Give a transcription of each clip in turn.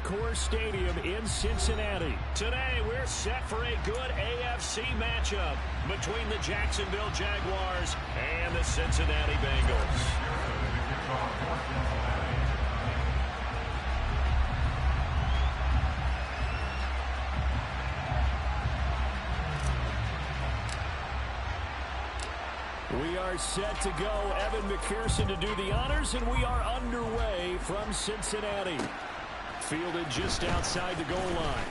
Concourse Stadium in Cincinnati. Today, we're set for a good AFC matchup between the Jacksonville Jaguars and the Cincinnati Bengals. We are set to go. Evan McPherson to do the honors, and we are underway from Cincinnati. Fielded just outside the goal line.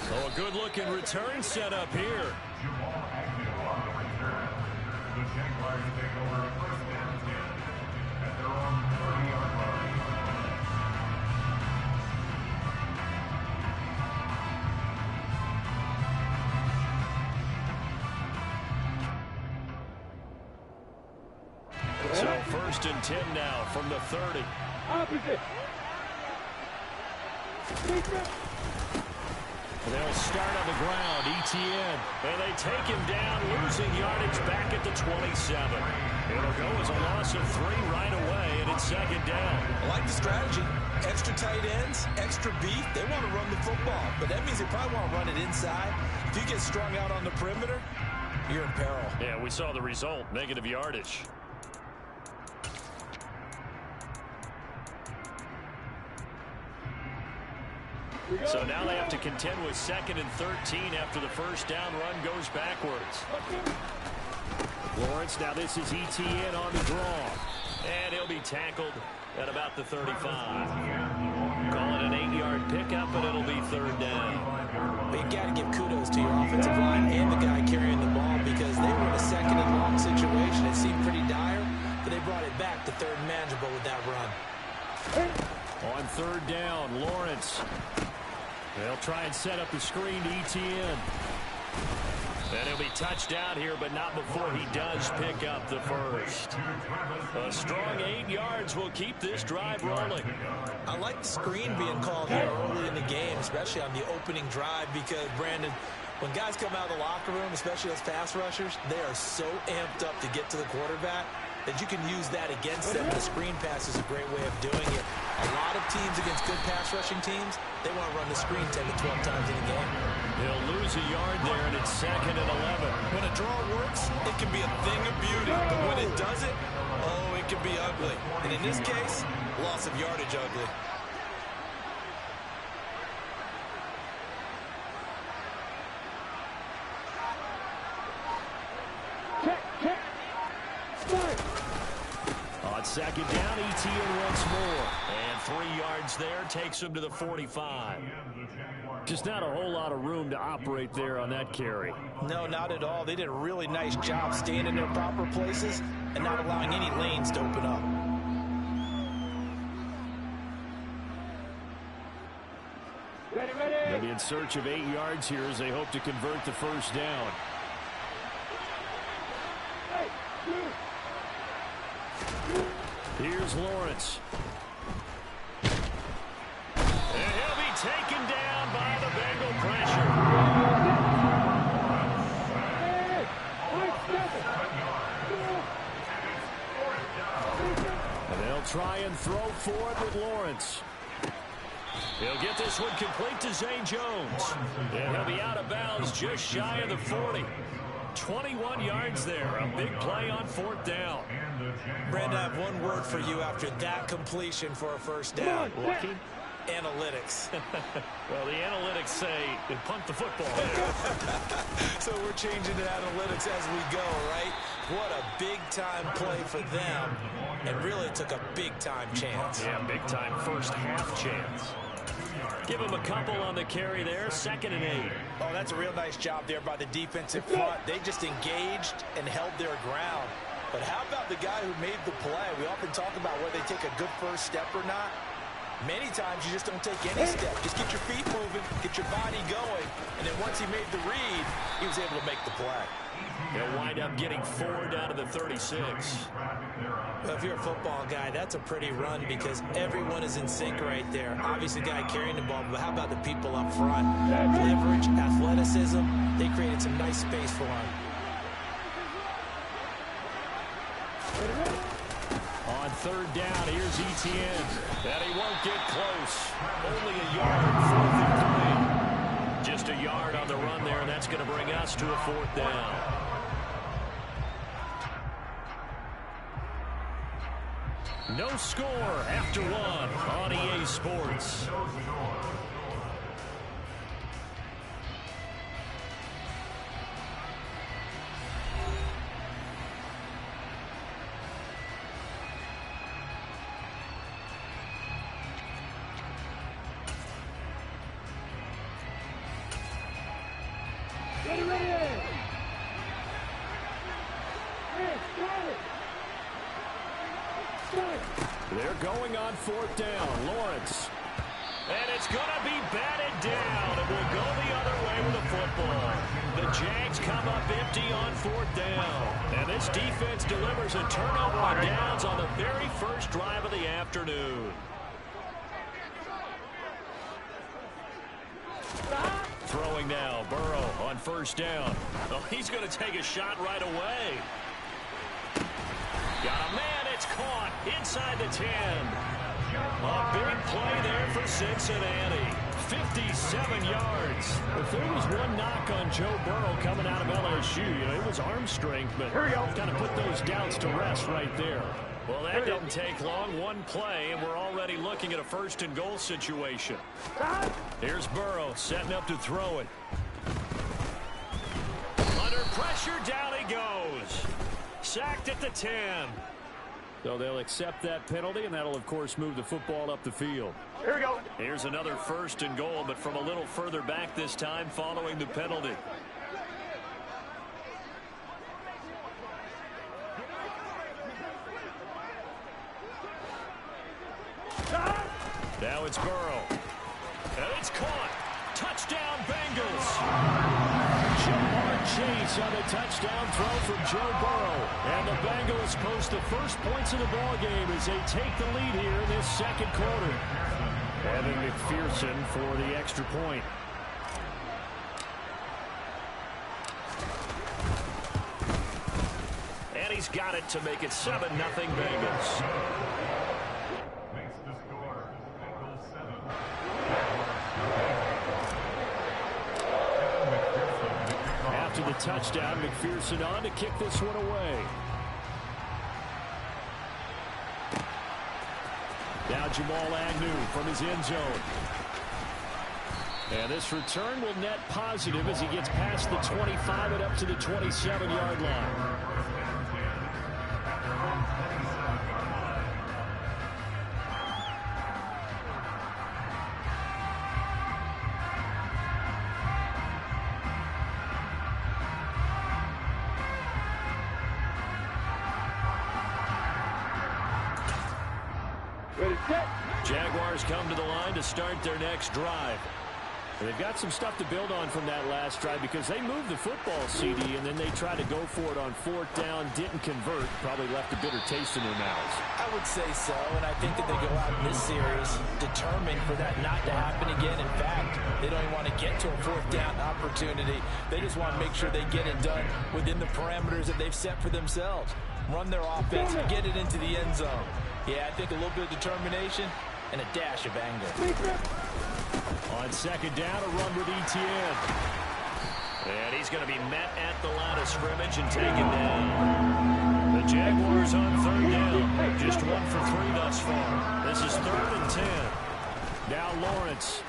So a good-looking return set up here. The Jaguars take over first down 10 at their own 30-yard line. So first and 10 now from the 30. Opposite. They'll start on the ground, ETN. And they take him down, losing yardage back at the 27. It'll go as a loss of 3 right away, and it's second down. I like the strategy. Extra tight ends, extra beef. They want to run the football, but that means they probably want to run it inside. If you get strung out on the perimeter, you're in peril. Yeah, we saw the result, negative yardage. So now they have to contend with 2nd and 13 after the first down run goes backwards. Lawrence, now this is ETN on the draw. And he'll be tackled at about the 35. Call it an 8-yard pickup, but it'll be third down. But you got to give kudos to your offensive line and the guy carrying the ball because they were in a 2nd and long situation. It seemed pretty dire, but they brought it back to 3rd and manageable with that run. On 3rd down, Lawrence. They'll try and set up the screen to ETN. And he'll be touched out here, but not before he does pick up the first. A strong 8 yards will keep this drive rolling. I like the screen being called here early in the game, especially on the opening drive, because, Brandon, when guys come out of the locker room, especially those pass rushers, they are so amped up to get to the quarterback that you can use that against them. The screen pass is a great way of doing it. A lot of teams against good pass rushing teams, they want to run the screen 10 to 12 times in a game. He'll lose a yard there, and it's 2nd and 11. When a draw works, it can be a thing of beauty. But when it doesn't, oh, it can be ugly. And in this case, loss of yardage ugly. On 2nd down, ETN once more. And 3 yards there takes him to the 45. Just not a whole lot of room to operate there on that carry. No, not at all. They did a really nice job staying in their proper places and not allowing any lanes to open up. They'll be in search of 8 yards here as they hope to convert the first down. Here's Lawrence. And he'll be taken down by the Bengal pressure. And they'll try and throw for it with Lawrence. He'll get this one complete to Zay Jones. And he'll be out of bounds just shy of the 40. 21 yards there. A big play on 4th down. Brandon, I have one word for you after that completion for a first down. Lucky? Analytics. Well, the analytics say punt the football. So we're changing to analytics as we go, right? What a big-time play for them. And really took a big-time chance. Yeah, big-time first half chance. Give him a couple on the carry there. 2nd and 8. Oh, that's a real nice job there by the defensive front. They just engaged and held their ground. But how about the guy who made the play? We often talk about whether they take a good first step or not. Many times you just don't take any step. Just get your feet moving, get your body going, and then once he made the read, he was able to make the play. They'll wind up getting 4 down to the 36. Well, if you're a football guy, that's a pretty run because everyone is in sync right there. Obviously, the guy carrying the ball, but how about the people up front? Leverage, athleticism, they created some nice space for him. On 3rd down, here's ETN. And he won't get close. Only a yard, 4th and 3. Just a yard on the run there, and that's going to bring us to a 4th down. No score after 1 on EA Sports. They're going on 4th down. Lawrence. And it's going to be batted down. It will go the other way with the football. The Jags come up empty on 4th down. And this defense delivers a turnover on downs on the very first drive of the afternoon. Throwing now, Burrow on 1st down. Oh, he's going to take a shot right away. Got a man, it's caught inside the 10. A big play there for Cincinnati. 57 yards. If there was one knock on Joe Burrow coming out of LSU, it was arm strength, but kind of put those doubts to rest right there. Well, that didn't take long. One play, and we're already looking at a 1st and goal situation. Here's Burrow setting up to throw it. Under pressure, down he goes. Sacked at the 10. So they'll accept that penalty, and that'll, of course, move the football up the field. Here we go. Here's another 1st and goal, but from a little further back this time following the penalty. Now it's Burrow. And it's caught. Touchdown, Bengals. Jamar Chase on the touchdown throw from Joe Burrow. And the Bengals post the first points of the ballgame as they take the lead here in this 2nd quarter. Evan McPherson for the extra point. And he's got it to make it 7-0 Bengals. After the touchdown, McPherson on to kick this one away. Now Jamal Agnew from his end zone. And this return will net positive as he gets past the 25 and up to the 27-yard line. Jaguars come to the line to start their next drive. And they've got some stuff to build on from that last drive because they moved the football, CD, and then they tried to go for it on 4th down, didn't convert, probably left a bitter taste in their mouths. I would say so, and I think that they go out in this series determined for that not to happen again. In fact, they don't even want to get to a 4th down opportunity. They just want to make sure they get it done within the parameters that they've set for themselves. Run their offense, get it into the end zone. Yeah, I think a little bit of determination and a dash of anger. On 2nd down, a run with Etienne. And he's going to be met at the line of scrimmage and taken down. The Jaguars on 3rd down. Just 1 for 3 thus far. This is 3rd and 10. Now Lawrence.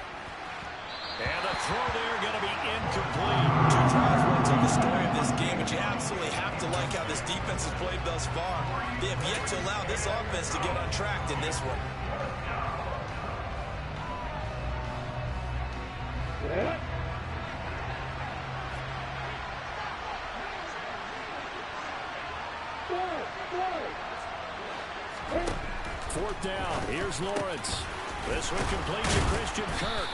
And the throw there going to be incomplete. 2 drives will tell the story of this game, but you absolutely have to like how this defense has played thus far. They have yet to allow this offense to get untracked in this one. Yeah. 4th down. Here's Lawrence. This one complete to Christian Kirk.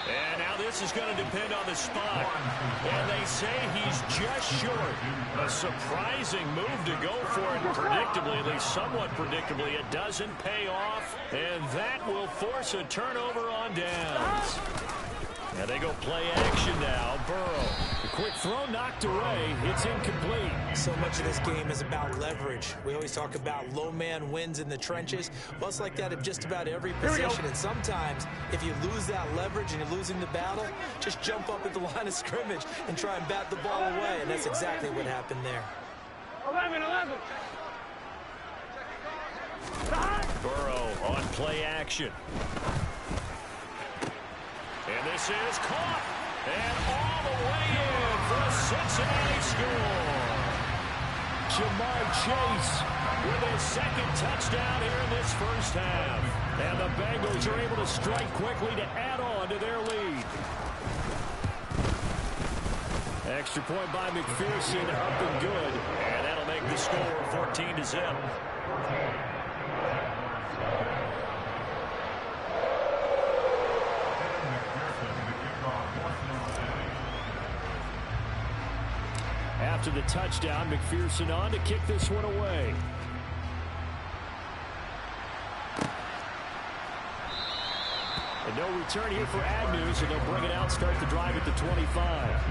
And now this is going to depend on the spot. And they say he's just short. A surprising move to go for it predictably, at least somewhat predictably. It doesn't pay off. And that will force a turnover on downs. And they go play action now. Burrow. The quick throw knocked away. It's incomplete. So much of this game is about leverage. We always talk about low man wins in the trenches. Well, it's like that in just about every position. And sometimes, if you lose that leverage and you're losing the battle, just jump up at the line of scrimmage and try and bat the ball away. And that's exactly what happened there. 11. Burrow on play action. And this is caught. And all the way in for a Cincinnati score. Jamar Chase with his second touchdown here in this first half. And the Bengals are able to strike quickly to add on to their lead. Extra point by McPherson, up and good. And that'll make the score 14-0. After the touchdown, McPherson on to kick this one away. And no return here for Agnew, so they'll bring it out, start the drive at the 25.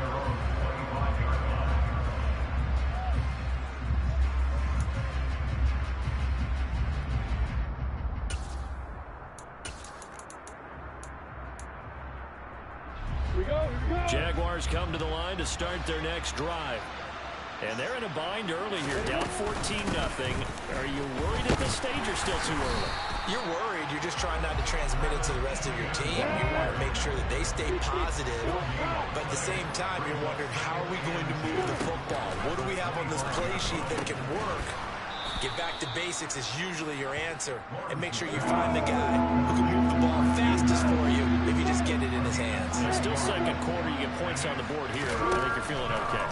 Jaguars come to the line to start their next drive. And they're in a bind early here, down 14-0. Are you worried at this stage or still too early? You're worried. You're just trying not to transmit it to the rest of your team. You want to make sure that they stay positive. But at the same time, you're wondering, how are we going to move the football? What do we have on this play sheet that can work? Get back to basics is usually your answer. And make sure you find the guy who can move the ball fastest for you if you just get it in his hands. Still second quarter. You get points on the board here. I think you're feeling okay.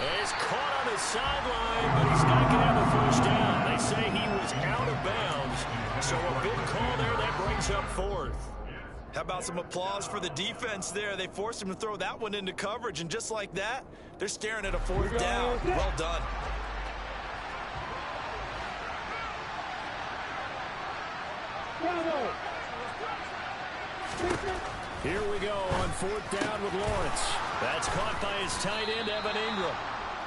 He's caught on his sideline, but he's not going to have a first down. They say he was out of bounds. So a big call there that brings up fourth. How about some applause for the defense there? They forced him to throw that one into coverage, and just like that, they're staring at a fourth down. Well done. Here we go on fourth down with Lawrence. That's caught by his tight end, Evan Ingram.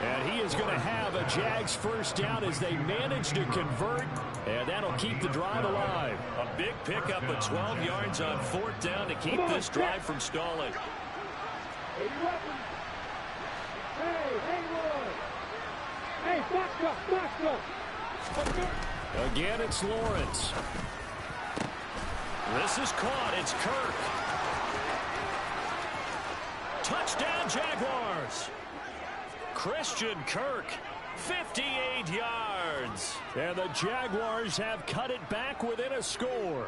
And he is going to have a Jags first down as they manage to convert, and that'll keep the drive alive. A big pickup of 12 yards on fourth down to keep this drive from stalling. Again, it's Lawrence. This is caught. It's Kirk. Touchdown, Jaguars. Christian Kirk, 58 yards. And the Jaguars have cut it back within a score.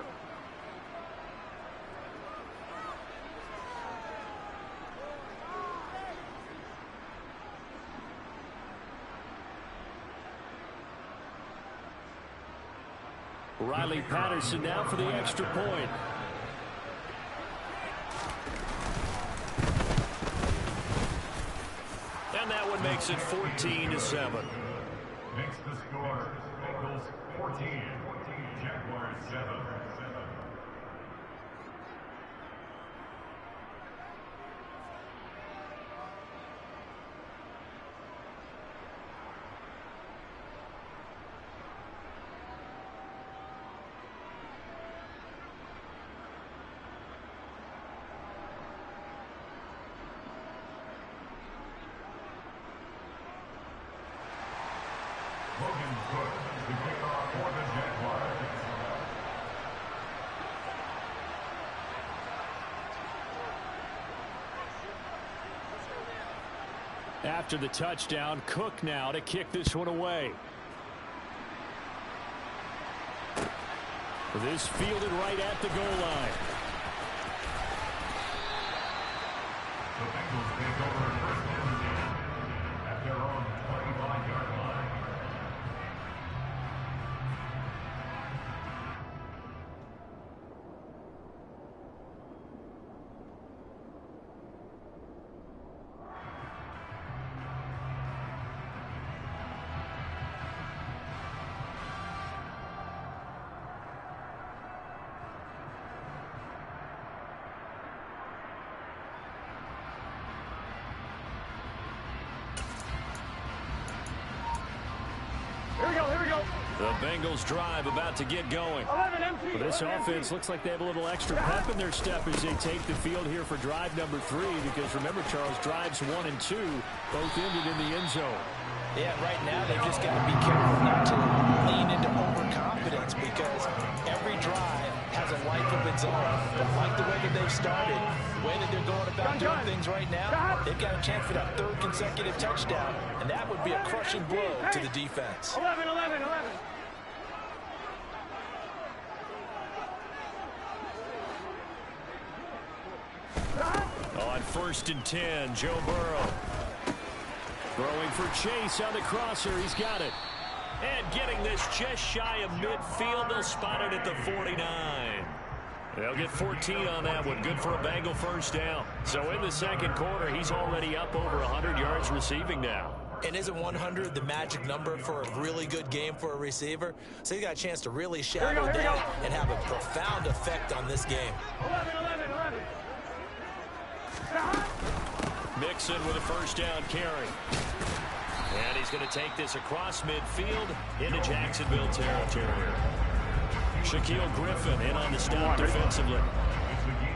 Riley Patterson now for the extra point. And that one makes it 14-7. Makes the score. Bengals 14, Jaguars 7. After the touchdown, Cook now to kick this one away. This fielded right at the goal line. The Bengals take over first down at their own 25-yard line. The Bengals drive about to get going. Well, this offense looks like they have a little extra pep in their step as they take the field here for drive number 3. Because remember, Charles, drives 1 and 2 both ended in the end zone. Yeah, right now they've just got to be careful not to lean into overconfidence because every drive has a life of its own. But like the way that they've started, the way that they're going about doing things right now, they've got a chance for that 3rd consecutive touchdown, and that would be a crushing blow to the defense. 11. On 1st and 10, Joe Burrow. Throwing for Chase on the crosser. He's got it. And getting this just shy of midfield. They'll spot it at the 49. They'll get 14 on that one. Good for a Bengal first down. So in the second quarter, he's already up over 100 yards receiving now. And isn't 100 the magic number for a really good game for a receiver? So he's got a chance to really shadow that and have a profound effect on this game. 11. Mixon with a first down carry. And he's going to take this across midfield into Jacksonville territory. Shaquille Griffin in on the stop defensively.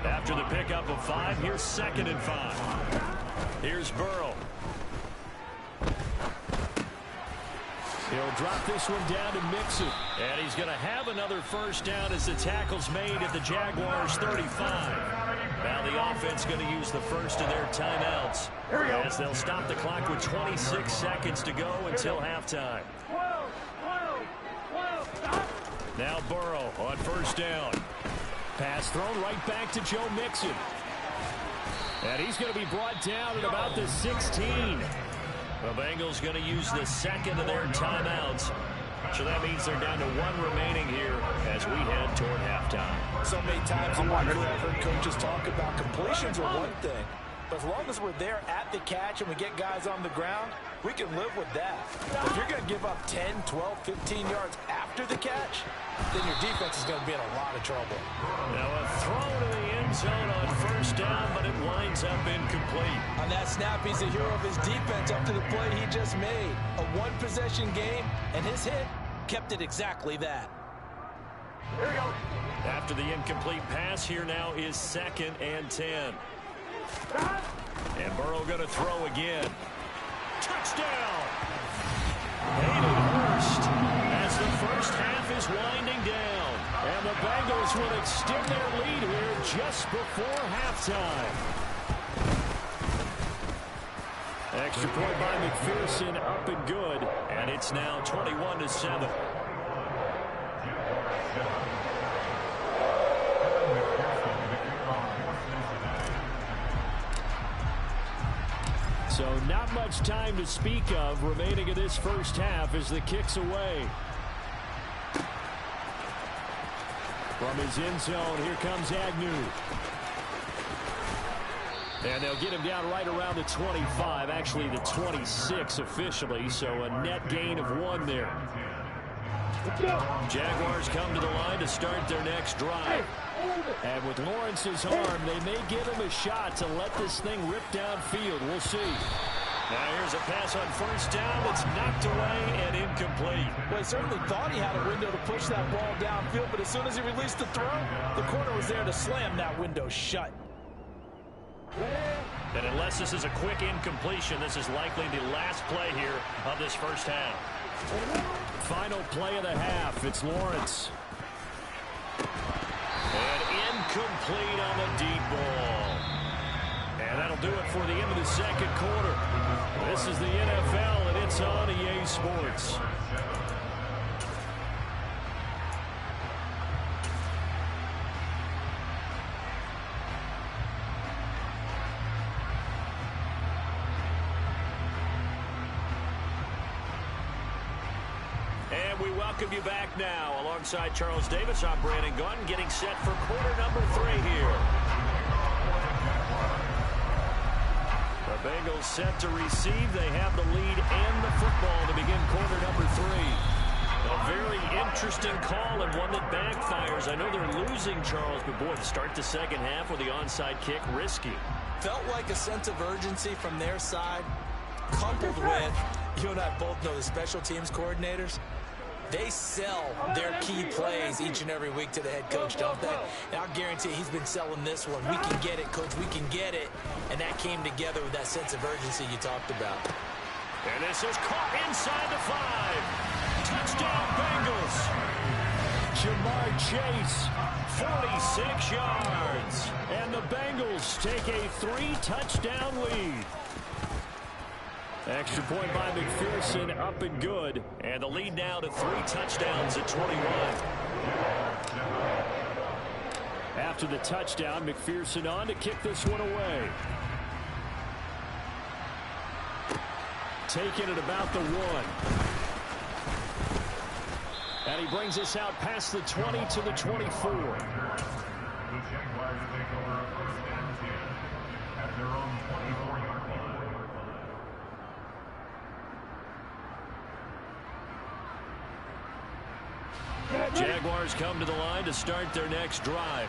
After the pickup of 5, here's 2nd and 5. Here's Burrow. He'll drop this one down to Mixon. And he's going to have another first down as the tackle's made at the Jaguars' 35. Now the offense going to use the first of their timeouts as they'll stop the clock with 26 seconds to go until halftime. Now Burrow on first down. Pass thrown right back to Joe Mixon. And he's going to be brought down at about the 16. The Bengals going to use the second of their timeouts. So that means they're down to 1 remaining here as we head toward halftime. So many times in my career, I've heard coaches talk about completions are one thing. But as long as we're there at the catch and we get guys on the ground, we can live with that. But if you're going to give up 10, 12, 15 yards after the catch, then your defense is going to be in a lot of trouble. Now a throw to the end zone on first down, but it winds up incomplete. On that snap, he's a hero of his defense up to the play he just made. A one-possession game, and his hit kept it exactly that. Here we go. After the incomplete pass, here now is 2nd and 10. And Burrow going to throw again. Touchdown! Hayden Hurst as the first half is winding down. And the Bengals will extend their lead here just before halftime. Extra point by McPherson, up and good. And it's now 21-7. So not much time to speak of remaining in this first half as the kick's away. From his end zone, here comes Agnew. And they'll get him down right around the 25, actually the 26 officially, so a net gain of 1 there. Jaguars come to the line to start their next drive. And with Lawrence's arm, they may give him a shot to let this thing rip downfield. We'll see. Now here's a pass on first down that's knocked away and incomplete. Well, he certainly thought he had a window to push that ball downfield, but as soon as he released the throw, the corner was there to slam that window shut. And unless this is a quick incompletion, this is likely the last play here of this first half. Final play of the half. It's Lawrence. And incomplete on the deep ball. And that'll do it for the end of the second quarter. This is the NFL, and it's on EA Sports. And we welcome you back now. Alongside Charles Davis, I'm Brandon Gunn, getting set for quarter number 3 here. The Bengals set to receive. They have the lead and the football to begin quarter number 3. A very interesting call and one that backfires. I know they're losing, Charles, but boy, to start the second half with the onside kick, risky. Felt like a sense of urgency from their side, coupled with, you and I both know the special teams coordinators, They sell their key plays each and every week to the head coach, don't they? And I'll guarantee he's been selling this one. We can get it, coach. We can get it. And that came together with that sense of urgency you talked about. And this is caught inside the 5. Touchdown, Bengals. Jamar Chase, 46 yards. And the Bengals take a 3-touchdown lead. Extra point by McPherson, up and good. And the lead now to 3 touchdowns at 21. After the touchdown, McPherson on to kick this one away. Taking it about the 1. And he brings us out past the 20 to the 24. The Jaguars take over a 1st and 10 at their own 24-yard line. Jaguars come to the line to start their next drive.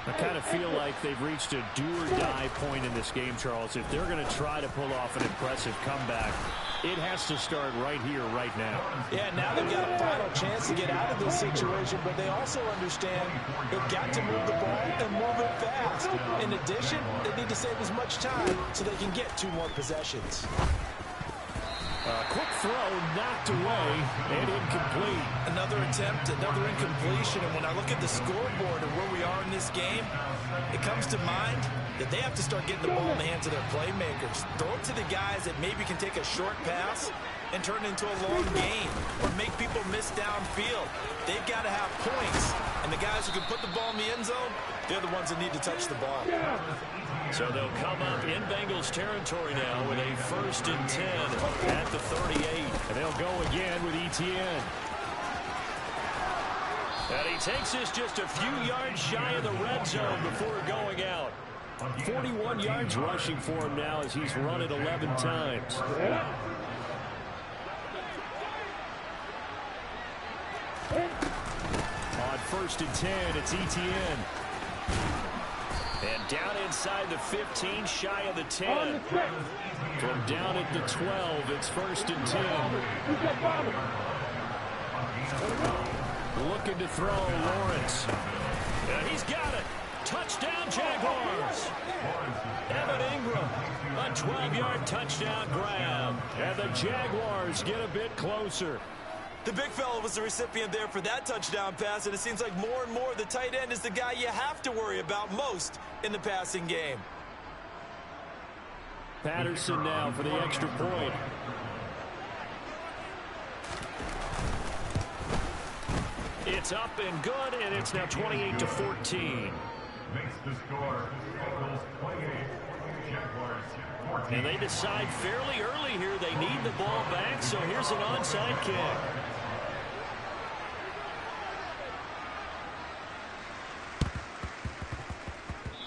I kind of feel like they've reached a do-or-die point in this game, Charles. If they're going to try to pull off an impressive comeback, it has to start right here, right now. Yeah, now they've got a final chance to get out of this situation, but they also understand they've got to move the ball and move it fast. In addition, they need to save as much time so they can get 2 more possessions. Quick throw, knocked away, and incomplete. Another attempt, another incompletion, and when I look at the scoreboard and where we are in this game, it comes to mind that they have to start getting the ball in the hands of their playmakers. Throw it to the guys that maybe can take a short pass and turn it into a long game or make people miss downfield. They've got to have points, and the guys who can put the ball in the end zone, they're the ones that need to touch the ball. So they'll come up in Bengals territory now with a 1st and 10 at the 38. And they'll go again with Etienne. And he takes us just a few yards shy of the red zone before going out. 41 yards rushing for him now as he's run it 11 times. On 1st and 10, it's Etienne. And down inside the 15, shy of the 10. From down at the 12, it's 1st and 10. Looking to throw, Lawrence. And he's got it. Touchdown, Jaguars. Evan Ingram, a 12-yard touchdown grab. And the Jaguars get a bit closer. The big fella was the recipient there for that touchdown pass, and it seems like more and more the tight end is the guy you have to worry about most in the passing game. Patterson now for the extra point. It's up and good, and it's now 28 to 14. Makes the score Bengals 28, Jaguars 14. And they decide fairly early here they need the ball back, so here's an onside kick.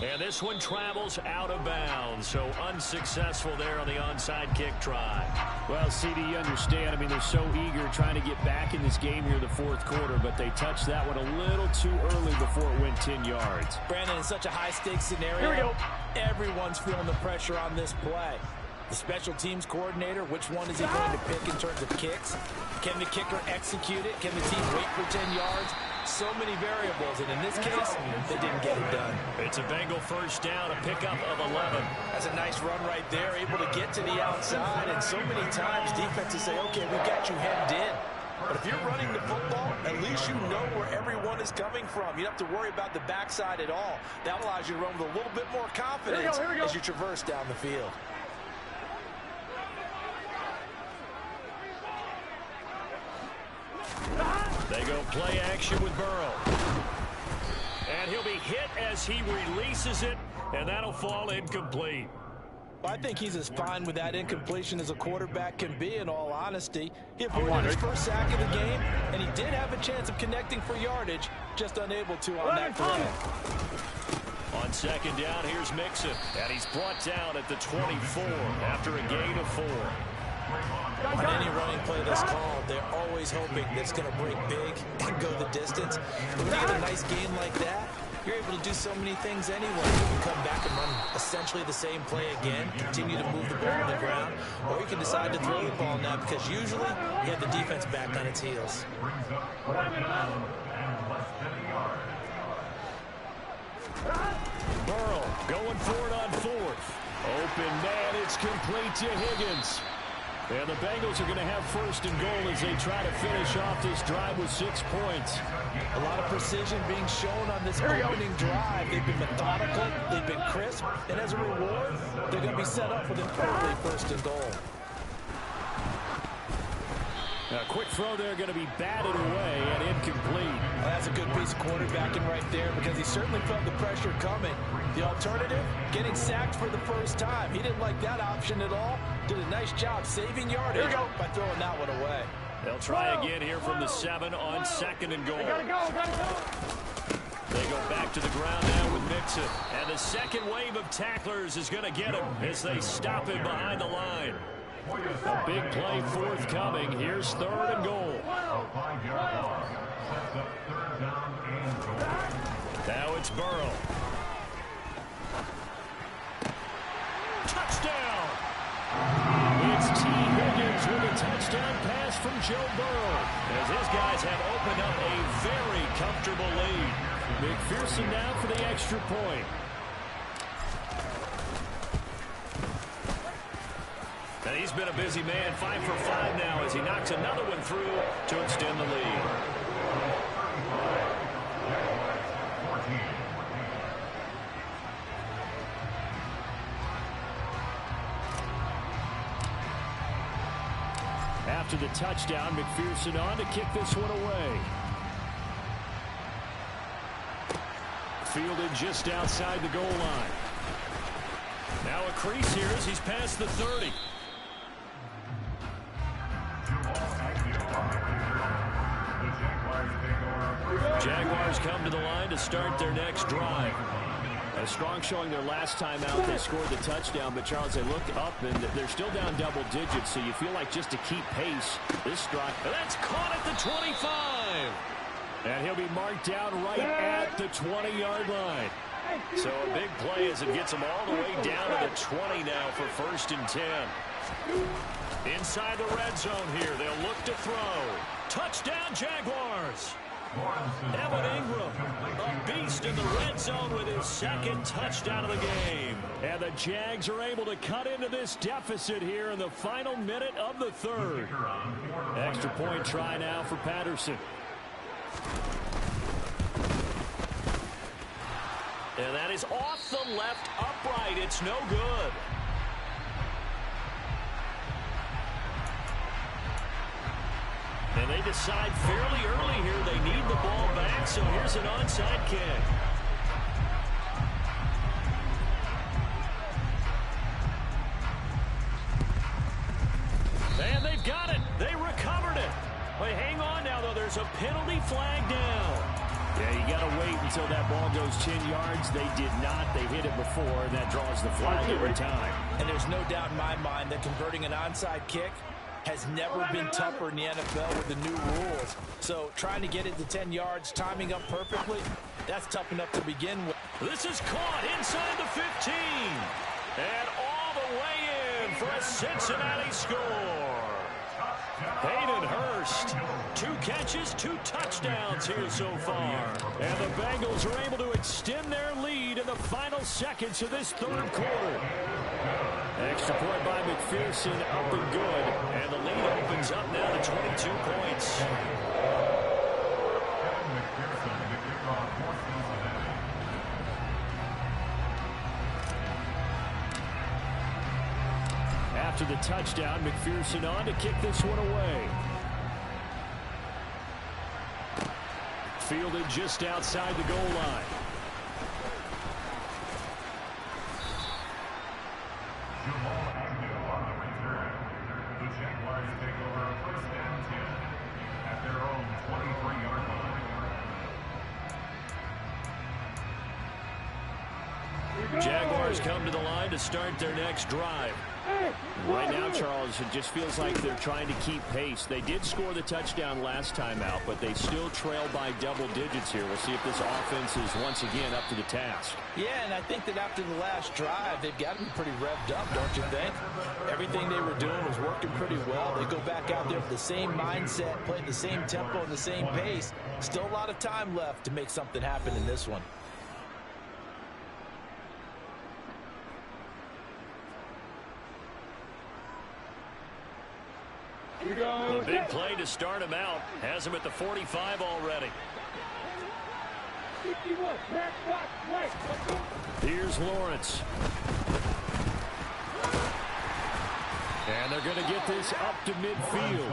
And this one travels out of bounds, so unsuccessful there on the onside kick try. Well, CD, you understand. I mean, they're so eager trying to get back in this game here in the 4th quarter, but they touched that one a little too early before it went 10 yards. Brandon, in such a high-stakes scenario, Here we go. Everyone's feeling the pressure on this play. The special teams coordinator, which one is he going to pick in terms of kicks? Can the kicker execute it? Can the team wait for 10 yards? So many variables, and in this case, they didn't get it done. It's a Bengal 1st down, a pickup of 11. That's a nice run right there, able to get to the outside, and so many times defenses say, okay, we got you hemmed in. But if you're running the football, at least you know where everyone is coming from. You don't have to worry about the backside at all. That allows you to run with a little bit more confidence as you traverse down the field. They go play action with Burrow. And he'll be hit as he releases it, and that'll fall incomplete. Well, I think he's as fine with that incompletion as a quarterback can be, in all honesty. He avoided his first sack of the game, and he did have a chance of connecting for yardage, just unable to on that play. On 2nd down, here's Mixon, and he's brought down at the 24 after a gain of 4. On any running play that's called, they're always hoping that it's going to break big and go the distance. But when you get a nice game like that, you're able to do so many things anyway. You can come back and run essentially the same play again, continue to move the ball on the ground, or you can decide to throw the ball now because usually you have the defense back on its heels. Brings up 4th down and less than a yard. Burrow going for it on 4th. Open man, it's complete to Higgins. And the Bengals are going to have 1st and goal as they try to finish off this drive with 6 points. A lot of precision being shown on this opening drive. They've been methodical, they've been crisp, and as a reward, they're going to be set up with an early 1st and goal. A quick throw there going to be batted away and incomplete. Well, that's a good piece of quarterbacking right there because he certainly felt the pressure coming. The alternative, getting sacked for the first time. He didn't like that option at all. Did a nice job saving yardage by throwing that one away. They'll try again here from the 7 on 2nd and goal. Gotta go. They go back to the ground now with Mixon. And the second wave of tacklers is going to get him as they stop him behind the line. A big play forthcoming. Here's 3rd and goal. Now it's Burrow. Touchdown! It's T. Higgins with a touchdown pass from Joe Burrow. As his guys have opened up a very comfortable lead. McPherson now for the extra point. And he's been a busy man, 5 for 5 now as he knocks another one through to extend the lead. After the touchdown, McPherson on to kick this one away. Fielded just outside the goal line. Now a crease here as he's past the 30. Jaguars come to the line to start their next drive. A strong showing their last time out. They scored the touchdown, but Charles, they look up and they're still down double digits, so you feel like just to keep pace, this drive. That's caught at the 25. And he'll be marked down right at the 20-yard line. So a big play as it gets them all the way down to the 20 now for 1st and 10. Inside the red zone here, they'll look to throw. Touchdown, Jaguars. Evan Ingram, a beast in the red zone with his 2nd touchdown of the game. And the Jags are able to cut into this deficit here in the final minute of the 3rd. Extra point try now for Patterson. And that is off the left upright. It's no good. And they decide fairly early here they need the ball back, so here's an onside kick. And they've got it. They recovered it. Wait, hang on now, though. There's a penalty flag down. Yeah, you got to wait until that ball goes 10 yards. They did not. They hit it before, and that draws the flag every time. And there's no doubt in my mind that converting an onside kick has never been tougher in the NFL with the new rules. So trying to get it to 10 yards, timing up perfectly, that's tough enough to begin with. This is caught inside the 15. And all the way in for a Cincinnati score. Hayden Hurst, 2 catches, 2 touchdowns here so far. And the Bengals are able to extend their lead in the final seconds of this 3rd quarter. Extra point by McPherson, up and good. And the lead opens up now to 22 points. After the touchdown, McPherson on to kick this one away. Fielded just outside the goal line. The Jaguars take over 1st and 10 at their own 23-yard line. Jaguars come to the line to start their next drive. Right now, Charles, it just feels like they're trying to keep pace. They did score the touchdown last time out, but they still trail by double digits here. We'll see if this offense is once again up to the task. Yeah, and I think that after the last drive, they've got to be pretty revved up, don't you think? Everything they were doing was working pretty well. They go back out there with the same mindset, playing the same tempo and the same pace. Still a lot of time left to make something happen in this one. The big play to start him out has him at the 45 already. Here's Lawrence. And they're going to get this up to midfield.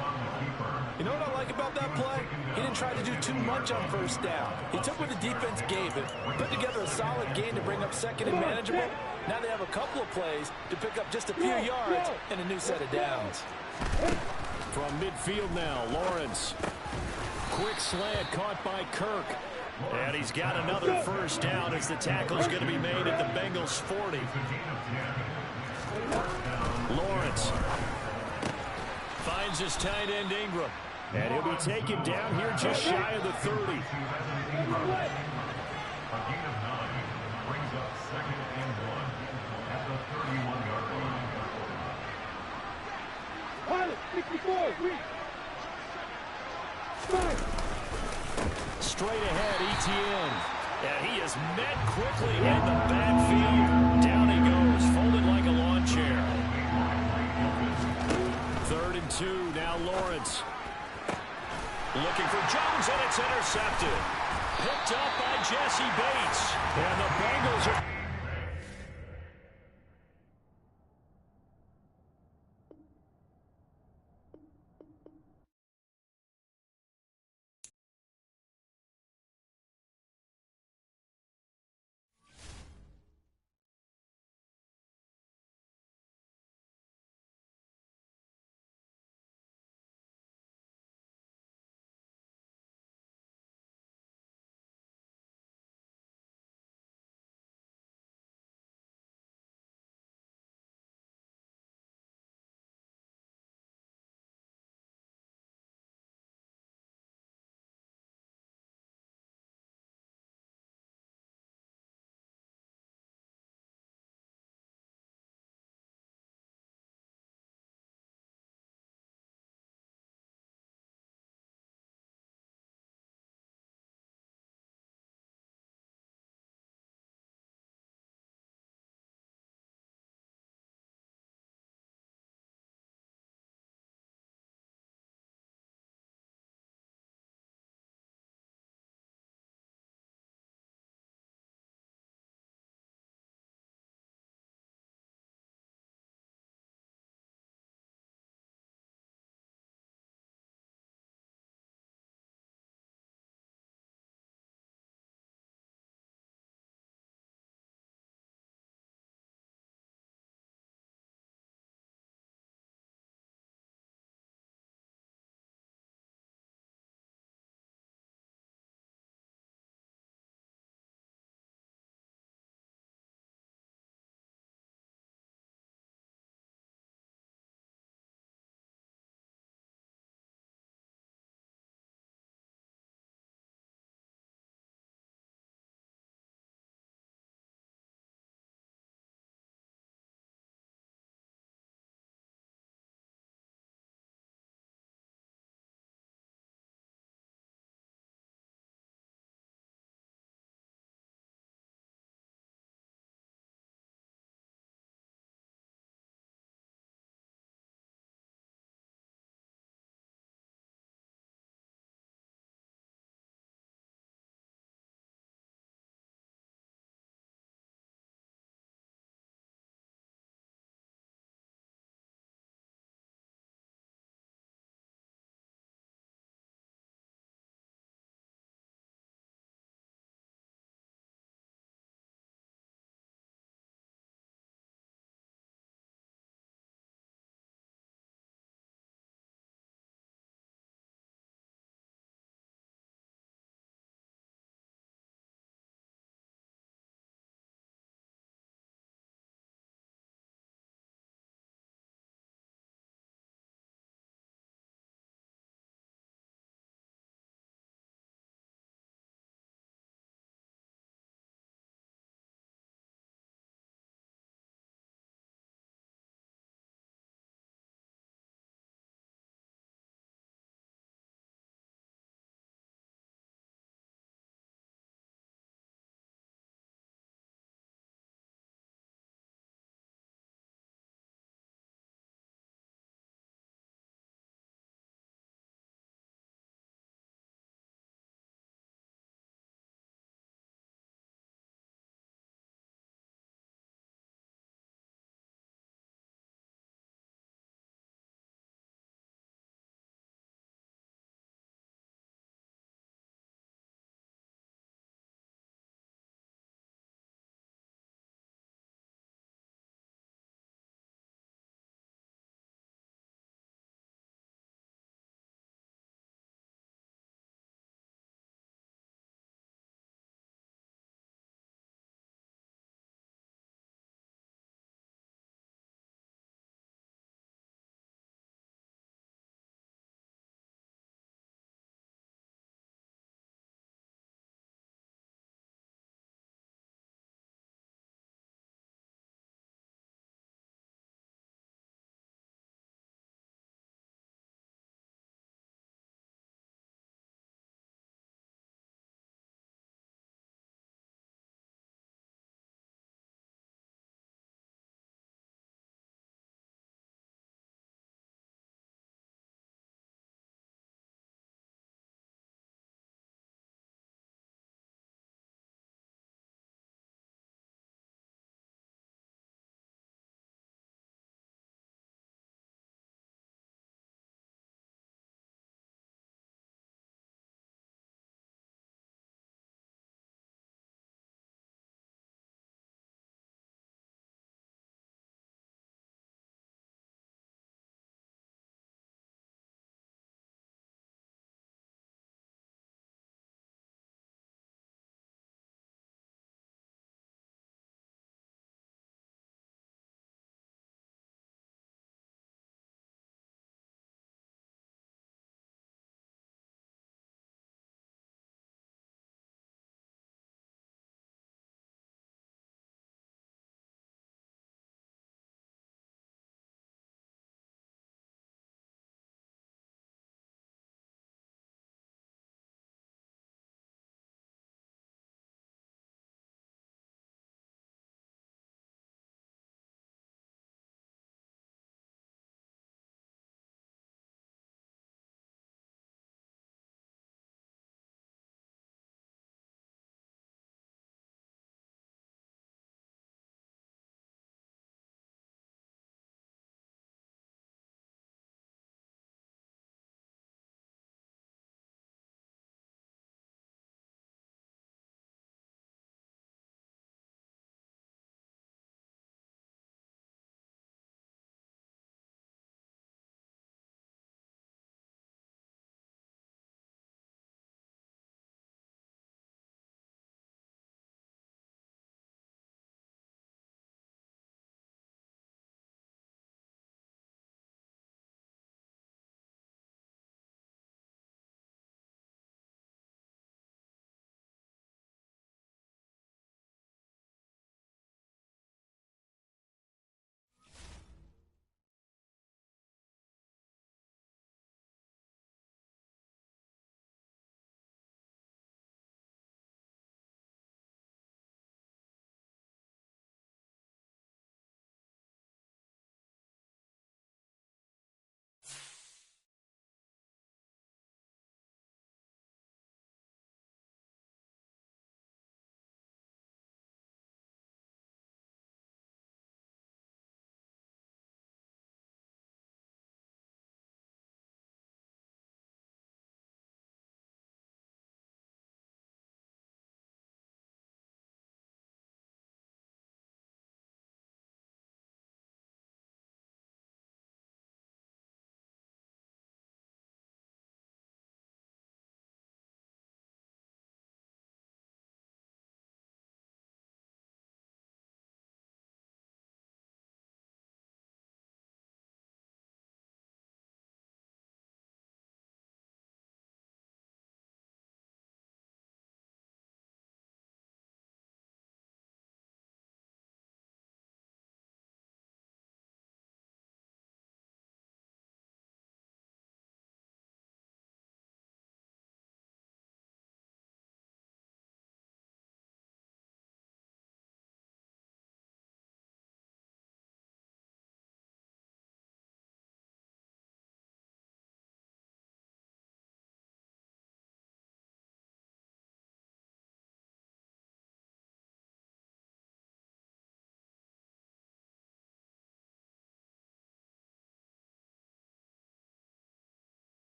You know what I like about that play? He didn't try to do too much on first down. He took what the defense gave him, put together a solid gain to bring up second and manageable. Now they have a couple of plays to pick up just a few yards and a new set of downs. From midfield now, Lawrence. Quick slant caught by Kirk. And he's got another first down as the tackle's going to be made at the Bengals 40. Lawrence finds his tight end Ingram. And he'll be taken down here just shy of the 30. A gain of 9 brings up 2nd and 1 at the 31-yard line. Straight ahead, ETN. And he is met quickly in the backfield. Down he goes, folded like a lawn chair. 3rd and 2, now Lawrence. Looking for Jones, and it's intercepted. Picked up by Jesse Bates. And the Bengals are...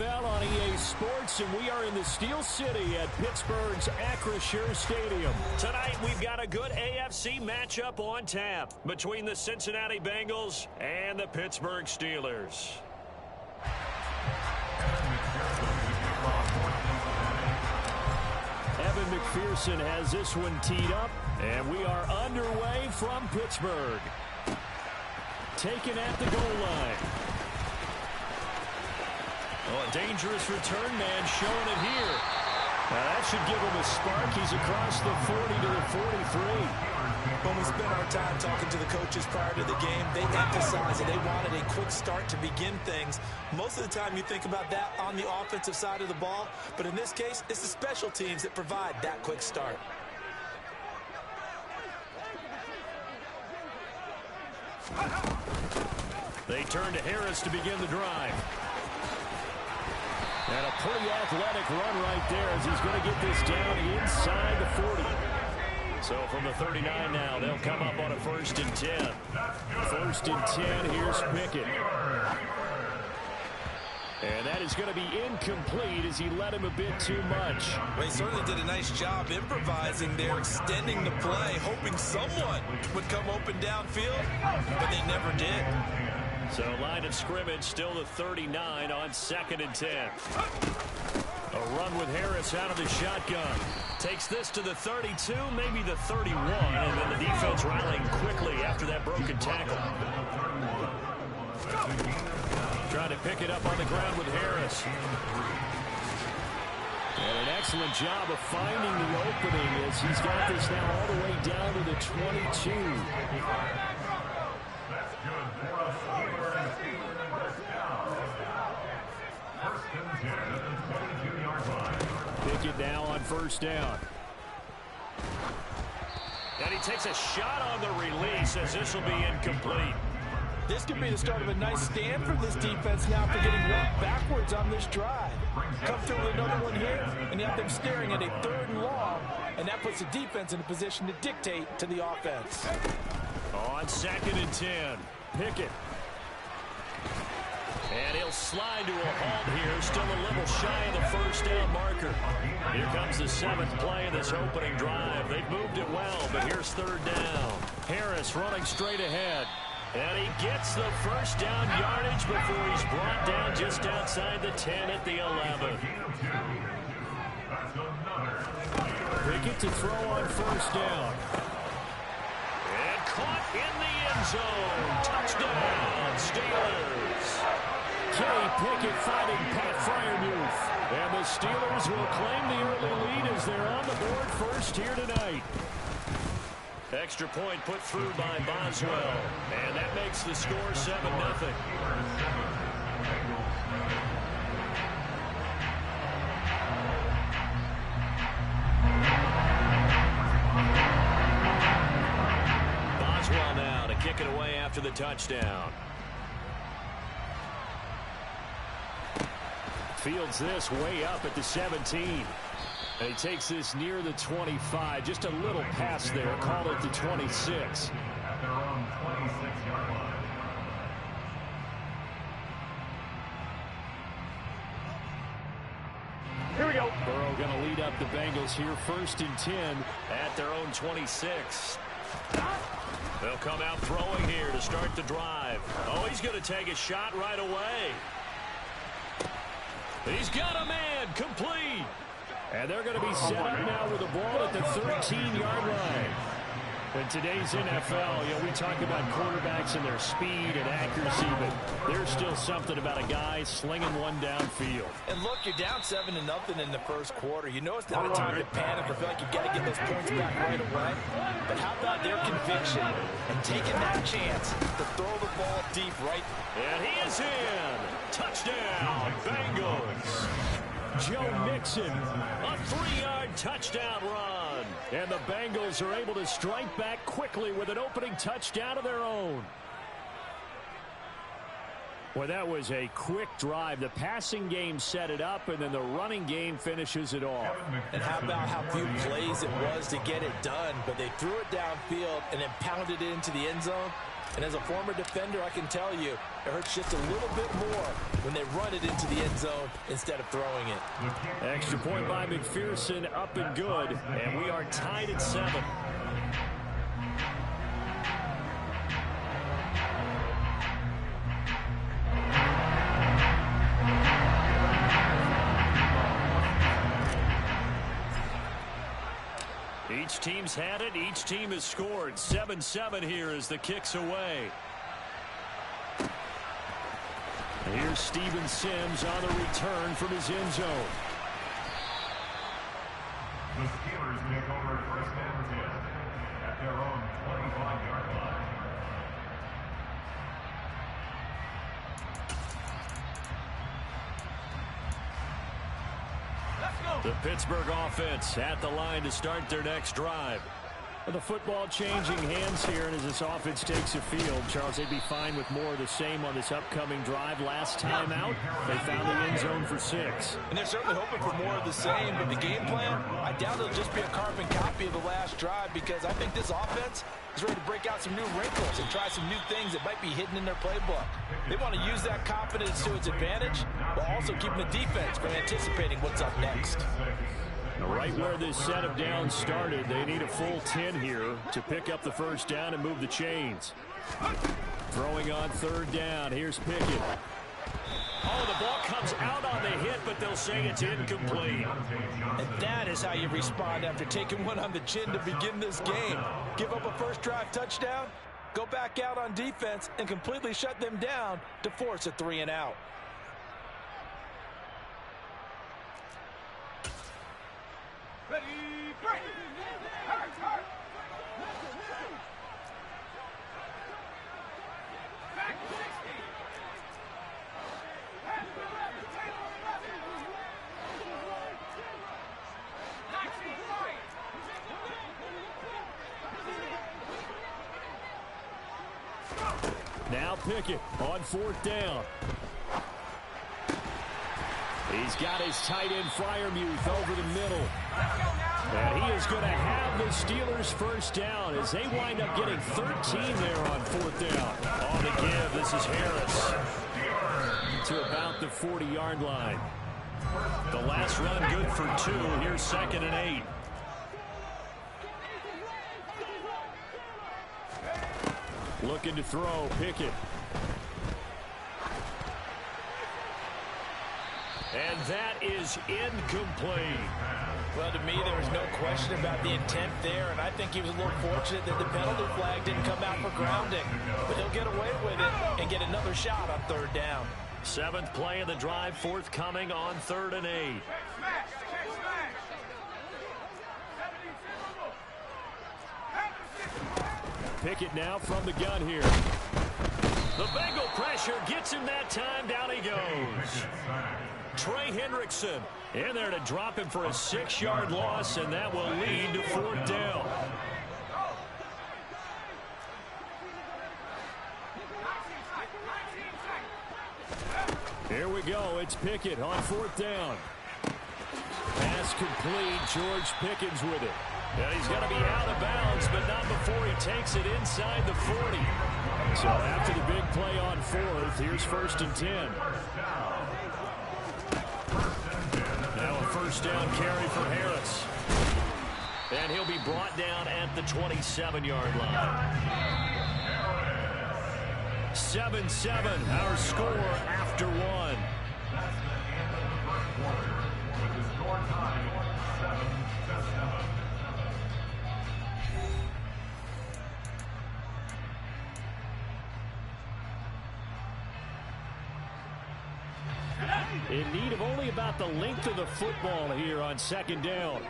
NFL on EA Sports, and we are in the Steel City at Pittsburgh's Acrisure Stadium. Tonight, we've got a good AFC matchup on tap between the Cincinnati Bengals and the Pittsburgh Steelers. Evan McPherson has this one teed up, and we are underway from Pittsburgh. Taken at the goal line. Oh, a dangerous return man showing it here. Now that should give him a spark. He's across the 40 to the 43. When we spent our time talking to the coaches prior to the game, they emphasized that they wanted a quick start to begin things. Most of the time you think about that on the offensive side of the ball, but in this case, it's the special teams that provide that quick start. They turn to Harris to begin the drive. And a pretty athletic run right there as he's going to get this down inside the 40. So from the 39 now, they'll come up on a 1st and 10. 1st and 10, here's Pickett. And that is going to be incomplete as he led him a bit too much. Well, he certainly did a nice job improvising there, extending the play, hoping someone would come open downfield, but they never did. So line of scrimmage still the 39 on 2nd and 10. A run with Harris out of the shotgun. Takes this to the 32, maybe the 31, and then the defense rallying quickly after that broken tackle. Trying to pick it up on the ground with Harris. And an excellent job of finding the opening as he's got this now all the way down to the 22. That's good for us. First and 10 at the 22-yard line. Pickett now on 1st down. And he takes a shot on the release as this will be incomplete. This could be the start of a nice stand for this defense now for getting walked backwards on this drive. Come through with another one here, and you have them staring at a 3rd and long, and that puts the defense in a position to dictate to the offense. On 2nd and 10, Pickett. And he'll slide to a halt here, still a little shy of the 1st down marker. Here comes the 7th play of this opening drive. They've moved it well, but here's 3rd down. Harris running straight ahead. And he gets the 1st down yardage before he's brought down just outside the 10 at the 11. Pickett to throw on 1st down. And caught in the end zone. Touchdown, Steelers. Kenny Pickett fighting Pat Freiermuth. And the Steelers will claim the early lead as they're on the board first here tonight. Extra point put through by Boswell. And that makes the score 7-0. Boswell now to kick it away after the touchdown. Fields this way up at the 17. And he takes this near the 25. Just a little pass there. Call it the 26. At their own 26-yard line. Here we go. Burrow going to lead up the Bengals here. 1st and 10 at their own 26. They'll come out throwing here to start the drive. Oh, he's going to take a shot right away. He's got a man. Complete. And they're going to be set up now with the ball at the 13-yard line. In today's NFL, we talk about quarterbacks and their speed and accuracy, but there's still something about a guy slinging one downfield. And look, you're down 7-0 in the 1st quarter. You know it's not a time to panic or feel like you've got to get those points back right away. But how about their conviction and taking that chance to throw the ball deep right? And he is in. Touchdown, Bengals. Joe Mixon, a 3-yard touchdown run. And the Bengals are able to strike back quickly with an opening touchdown of their own. Well, that was a quick drive. The passing game set it up, and then the running game finishes it off. And how about how few plays it was to get it done, but they threw it downfield and then pounded it into the end zone. And as a former defender, I can tell you, it hurts just a little bit more when they run it into the end zone instead of throwing it. Extra point by McPherson, up and good, and we are tied at 7. Each team's had it. Each team has scored. 7-7 here as the kick's away. Here's Steven Sims on the return from his end zone. The Steelers take over first and 10 at their own 25-yard line. The Pittsburgh offense at the line to start their next drive. With the football changing hands here, and as this offense takes the field, Charles, they'd be fine with more of the same on this upcoming drive. Last time out, they found the end zone for 6. And they're certainly hoping for more of the same, but the game plan, I doubt it'll just be a carbon copy of the last drive, because I think this offense is ready to break out some new wrinkles and try some new things that might be hidden in their playbook. They want to use that confidence to its advantage, while also keeping the defense from anticipating what's up next. Right where this set of downs started, they need a full 10 here to pick up the first down and move the chains. Throwing on third down, here's Pickett. Oh, the ball comes out on the hit, but they'll say it's incomplete. And that is how you respond after taking one on the chin to begin this game. Give up a first drive touchdown, go back out on defense, and completely shut them down to force a 3-and-out. Ready, break! Hurt, hurt! Back to 60! Head to 11, Taylor 11! 19, Now Pickett on fourth down. He's got his tight end Freiermuth over the middle. And he is going to have the Steelers first down as they wind up getting 13 there on fourth down. On the give, this is Harris to about the 40-yard line. The last run good for 2. Here's 2nd and 8. Looking to throw, Pickett. And that is incomplete. Well, to me, there was no question about the intent there, and I think he was a little fortunate that the penalty flag didn't come out for grounding. But he'll get away with it and get another shot on third down. 7th play of the drive, forthcoming on 3rd and 8. Pickett now from the gun here. The Bengal pressure gets him that time. Down he goes. Trey Hendrickson in there to drop him for a 6-yard loss, and that will lead to 4th down. Here we go. It's Pickett on 4th down. Pass complete. George Pickens with it. And he's going to be out of bounds, but not before he takes it inside the 40. So after the big play on 4th, here's 1st and 10. Now a first down carry for Harris. And he'll be brought down at the 27-yard line. 7-7, our score after 1. That's the end of the first quarter, with the score tied 7-7. In need of only about the length of the football here on 2nd down.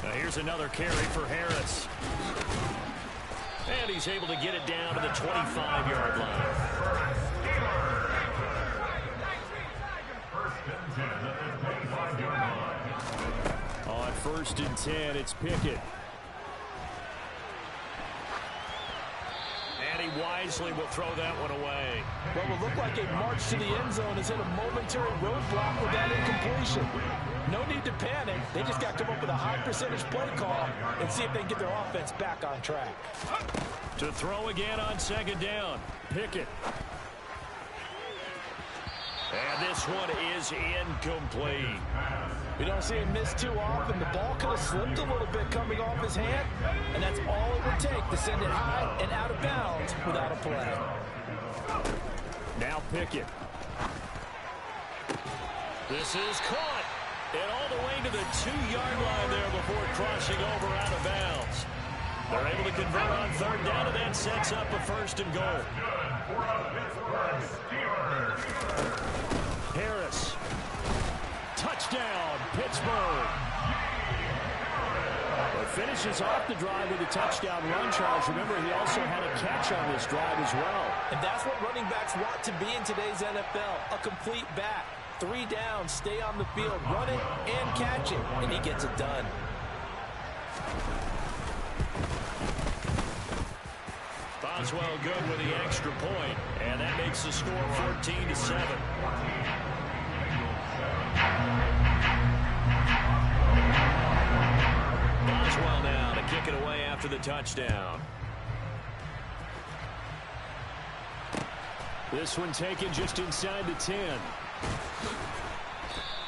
Now here's another carry for Harris. And he's able to get it down to the 25-yard line. On 1st and 10, it's Pickett. And he wisely will throw that one away. What will look like a march to the end zone has hit a momentary roadblock with that incompletion. No need to panic. They just got to come up with a high percentage play call and see if they can get their offense back on track. To throw again on second down. Pickett. And this one is incomplete. We don't see him miss too often. The ball could have slipped a little bit coming off his hand, and that's all it would take to send it high and out of bounds without a play. Now Pickett. This is caught. And all the way to the 2-yard line there before crossing over out of bounds. They're able to convert on third down, and that sets up a first and goal. Harris. Touchdown, Pittsburgh. Well, finishes off the drive with a touchdown run, Charles. Remember, he also had a catch on this drive as well. And that's what running backs want to be in today's NFL, a complete back. 3 downs, stay on the field, run it and catch it, and he gets it done. Boswell good with the extra point, and that makes the score 14-7. Boswell now to kick it away after the touchdown. This one taken just inside the 10.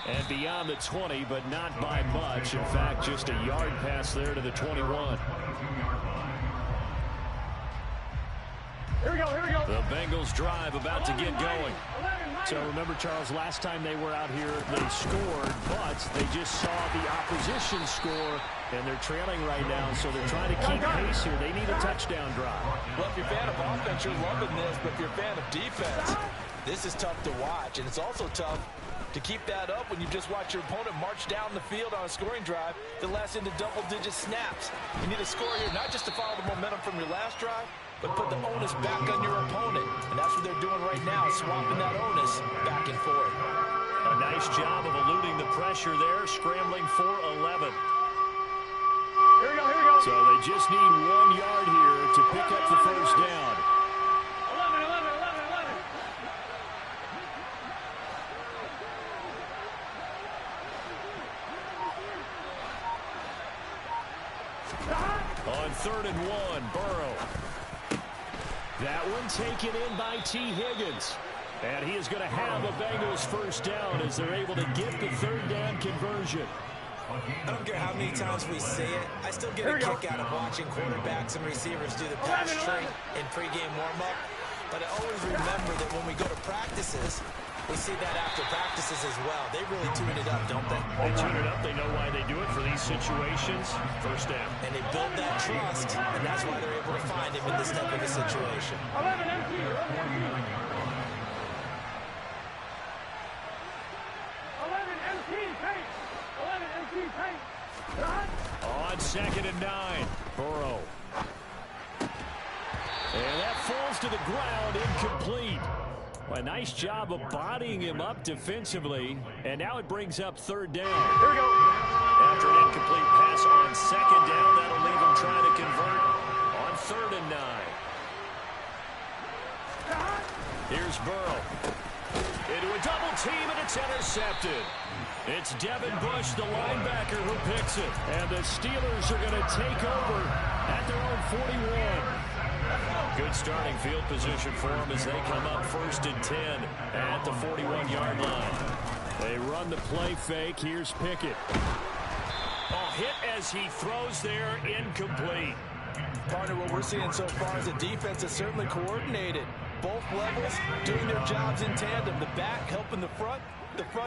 And beyond the 20, but not by much. In fact, just a yard pass there to the 21. Here we go, here we go. The Bengals drive about to get going. So remember, Charles, last time they were out here, they scored, but they just saw the opposition score, and they're trailing right now, so they're trying to keep pace here. They need a touchdown drive. Well, if you're a fan of offense, you're loving this, but if you're a fan of defense, this is tough to watch, and it's also tough to keep that up when you just watch your opponent march down the field on a scoring drive that lasts into double-digit snaps. You need a score here, not just to follow the momentum from your last drive, but put the onus back on your opponent. And that's what they're doing right now, swapping that onus back and forth. A nice job of eluding the pressure there, scrambling for 11. Here we go, here we go. So they just need 1 yard here to pick up the first down. 11, 11, 11, 11. On 3rd and 1, Burrow. That one taken in by T. Higgins. And he is going to have a Bengals first down as they're able to get the 3rd down conversion. I don't care how many times we say it, I still get a kick out of watching quarterbacks and receivers do the pass tree in pregame warm-up. But I always remember that when we go to practices, we see that after practices as well. They really tune it up, don't they? They tune it up. They know why they do it for these situations. First down. And they build that trust, and that's why they're able to find him in this type of a situation. 11 empty, 11 empty, paint. 11 empty, paint. On 2nd and 9, Burrow. And that falls to the ground, incomplete. A nice job of bodying him up defensively, and now it brings up 3rd down. Here we go. After an incomplete pass on 2nd down, that'll leave him trying to convert on 3rd and 9. Here's Burrow. Into a double team, and it's intercepted. It's Devin Bush, the linebacker, who picks it. And the Steelers are going to take over at their own 41. Good starting field position for them as they come up 1st and 10 at the 41-yard line. They run the play fake. Here's Pickett. Oh, hit as he throws there, incomplete. Partner, what we're seeing so far is a defense that's certainly coordinated. Both levels doing their jobs in tandem. The back helping the front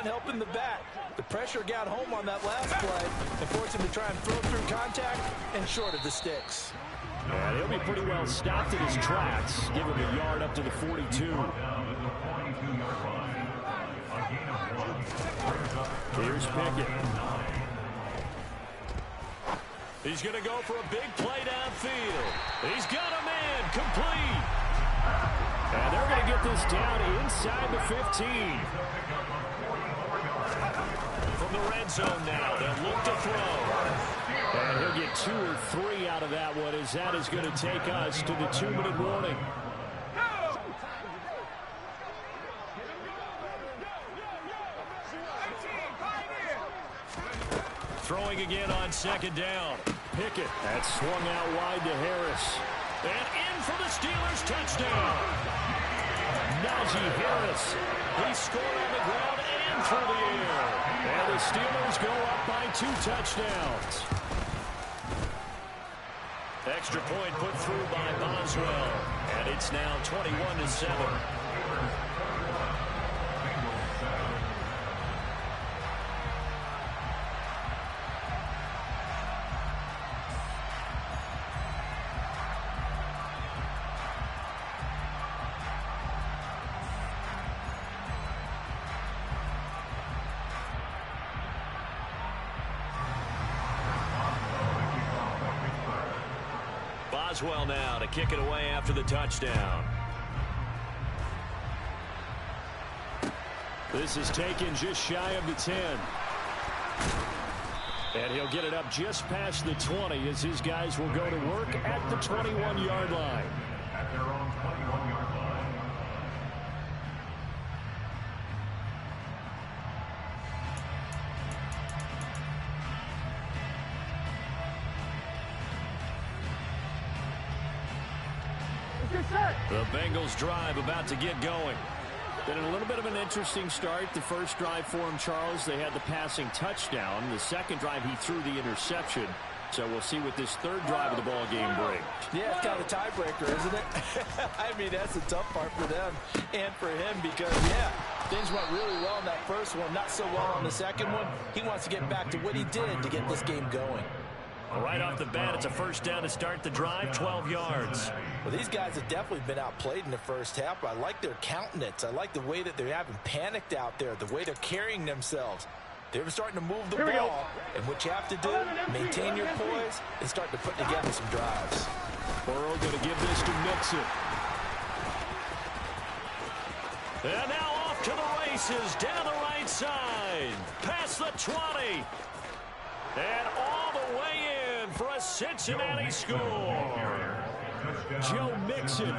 helping the back. The pressure got home on that last play and forced him to try and throw through contact and short of the sticks. And he'll be pretty well stopped in his tracks. Give him a yard up to the 42. Here's Pickett. He's going to go for a big play downfield. He's got a man, complete. And they're going to get this down inside the 15. From the red zone now, they'll look to throw. And he'll get 2 or 3 out of that one, as that is going to take us to the 2-minute warning. Throwing again on second down. Pickett. That swung out wide to Harris. And in for the Steelers touchdown. Najee Harris. He scored on the ground and through the air. And the Steelers go up by 2 touchdowns. Extra point put through by Boswell. And it's now 21-7. Boswell now to kick it away after the touchdown. This is taken just shy of the 10. And he'll get it up just past the 20 as his guys will go to work at the 21-yard line. At their own 21-yard line. The Bengals drive about to get going. Been a little bit of an interesting start. The first drive for him, Charles, they had the passing touchdown. The second drive, he threw the interception. So we'll see what this third drive of the ball game brings. Yeah, it's kind of a tiebreaker, isn't it? I mean, that's the tough part for them and for him because, yeah, things went really well in that first one, not so well on the second one. He wants to get back to what he did to get this game going. Well, right off the bat, it's a first down to start the drive, 12 yards. Well, these guys have definitely been outplayed in the first half. I like their countenance. I like the way that they haven't panicked out there, the way they're carrying themselves. They're starting to move the ball, and what you have to do, maintain your poise and start to put together some drives. Burrow going to give this to Mixon. And now off to the races, down the right side, past the 20. And all the way in for a Cincinnati score. Joe Mixon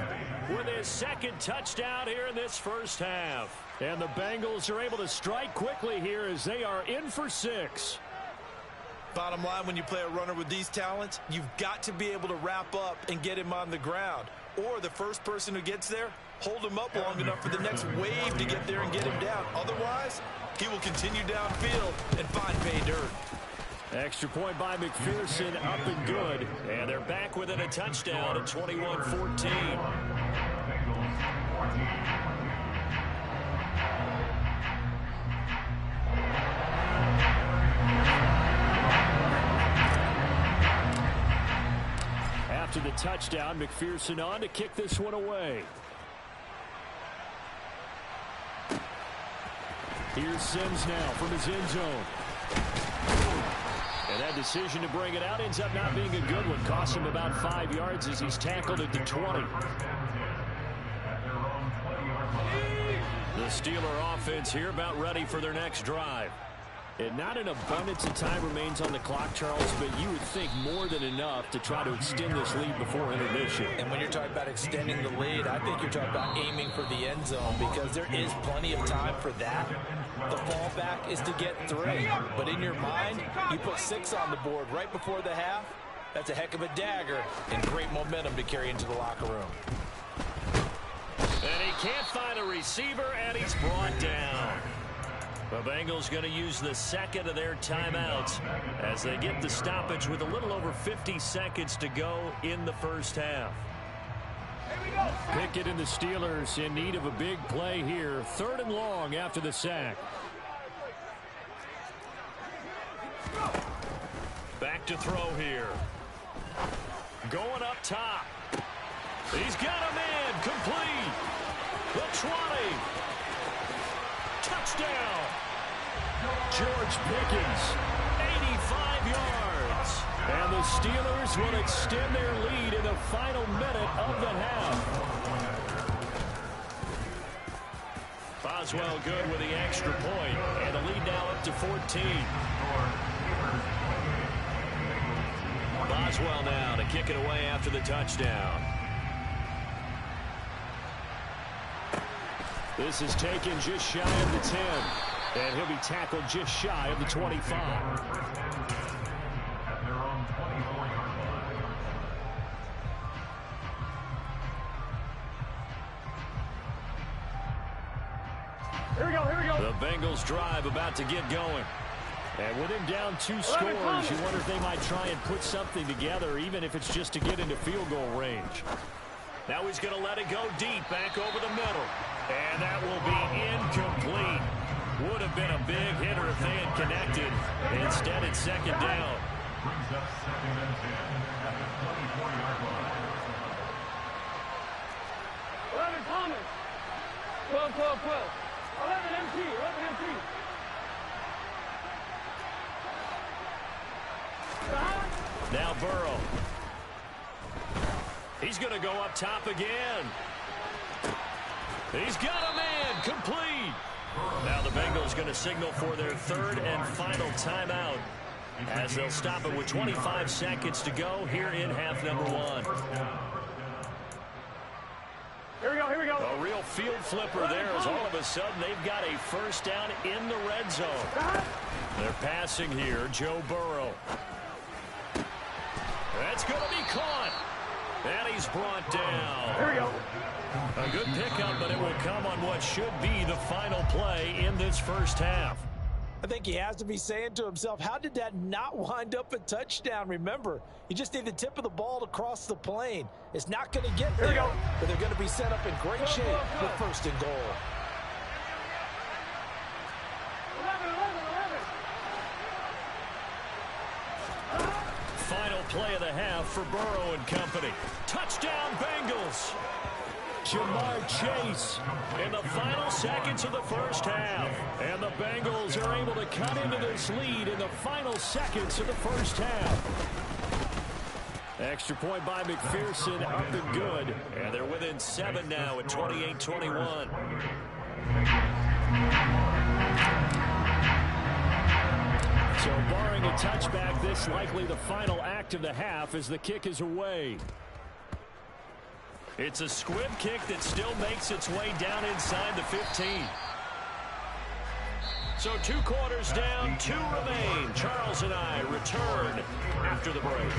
with his second touchdown here in this first half. And the Bengals are able to strike quickly here as they are in for 6. Bottom line, when you play a runner with these talents, you've got to be able to wrap up and get him on the ground. Or the first person who gets there, hold him up long enough for the next wave to get there and get him down. Otherwise, he will continue downfield and find pay dirt. Extra point by McPherson, up and good. And they're back within a touchdown at 21-14. After the touchdown, McPherson on to kick this one away. Here's Sims now from his end zone. And that decision to bring it out ends up not being a good one. Costs him about 5 yards as he's tackled at the 20. The Steeler offense here about ready for their next drive. And not an abundance of time remains on the clock, Charles, but you would think more than enough to try to extend this lead before intermission. And when you're talking about extending the lead, I think you're talking about aiming for the end zone because there is plenty of time for that. The fallback is to get 3. But in your mind, you put 6 on the board right before the half. That's a heck of a dagger and great momentum to carry into the locker room. And he can't find a receiver, and he's brought down. The Bengals going to use the second of their timeouts as they get the stoppage with a little over 50 seconds to go in the first half. Pickett and the Steelers in need of a big play here. 3rd and long after the sack. Back to throw here. Going up top. He's got him in. Complete. The 20. Touchdown. George Pickens, 85 yards. And the Steelers will extend their lead in the final minute of the half. Boswell good with the extra point, and the lead now up to 14. Boswell now to kick it away after the touchdown. This is taken just shy of the 10. And he'll be tackled just shy of the 25. 24-yard line. Here we go, here we go. The Bengals drive about to get going. And with him down 2 scores, you wonder if they might try and put something together, even if it's just to get into field goal range. Now he's going to let it go deep, back over the middle. And that will be incomplete. Would have been a big hitter if they had connected. Instead, it's second down. Brings up 2nd and 10 at the 24-yard line. 11 Thomas. 12, 12, 12. 11 MT, 11 MT. Now Burrow. He's going to go up top again. He's got a man, complete. Now the Bengals going to signal for their 3rd and final timeout, as they'll stop it with 25 seconds to go here in half number 1. Here we go, here we go. A real field flipper there, as all of a sudden they've got a first down in the red zone. They're passing here, Joe Burrow. That's going to be caught. And he's brought down. Here we go. A good pickup, but it will come on what should be the final play in this first half. I think he has to be saying to himself, how did that not wind up a touchdown? Remember, you just need the tip of the ball to cross the plane. It's not going to get there, but they're going to be set up in great shape with 1st and goal. 11, 11, 11. Final play of the half for Burrow and company. Touchdown, Bengals. Jamar Chase in the final seconds of the first half. And the Bengals are able to cut into this lead in the final seconds of the first half. Extra point by McPherson, up and good. And they're within 7 now at 28-21. So barring a touchback, this likely the final act of the half as the kick is away. It's a squib kick that still makes its way down inside the 15. So 2 quarters down, 2 remain. Charles and I return after the break.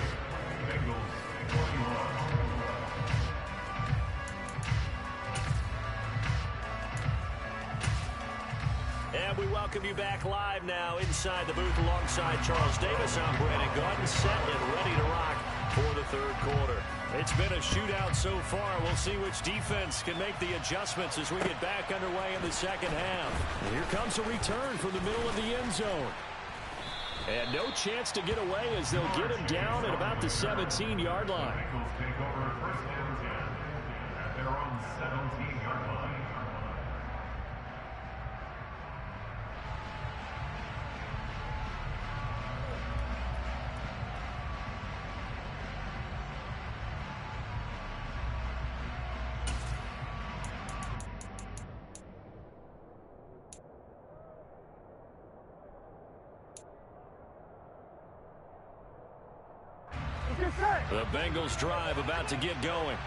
And we welcome you back live now inside the booth alongside Charles Davis. I'm Brandon Gaudin, set and ready to rock for the 3rd quarter. It's been a shootout so far. We'll see which defense can make the adjustments as we get back underway in the second half. And here comes a return from the middle of the end zone. And no chance to get away as they'll get him down at about the 17-yard line. Bengals take over 1st and 10 at their own 17-yard line. The Bengals drive about to get going.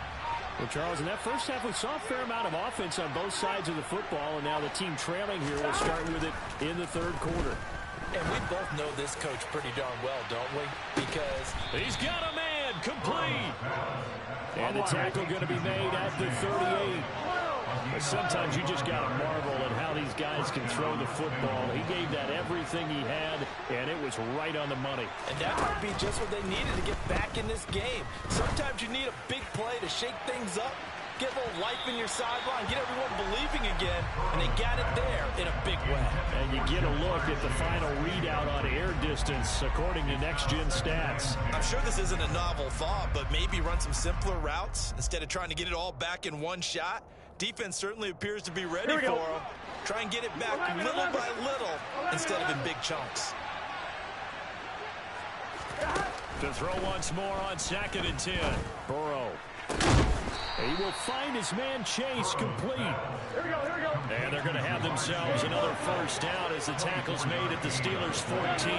Well, Charles, in that first half, we saw a fair amount of offense on both sides of the football, and now the team trailing here will start with it in the 3rd quarter. And we both know this coach pretty darn well, don't we? Because he's got a man, complete. And the tackle going to be made at the 38. But sometimes you just got to marvel at how these guys can throw the football. He gave that everything he had, and it was right on the money. And that might be just what they needed to get back in this game. Sometimes you need a big play to shake things up, get a little life in your sideline, get everyone believing again, and they got it there in a big way. And you get a look at the final readout on air distance, according to Next Gen Stats. I'm sure this isn't a novel thought, but maybe run some simpler routes instead of trying to get it all back in one shot. Defense certainly appears to be ready for them. Try and get it back little by little instead of in big chunks. To throw once more on 2nd and 10. Burrow. He will find his man Chase, complete. And they're going to have themselves another first down as the tackle's made at the Steelers' 14.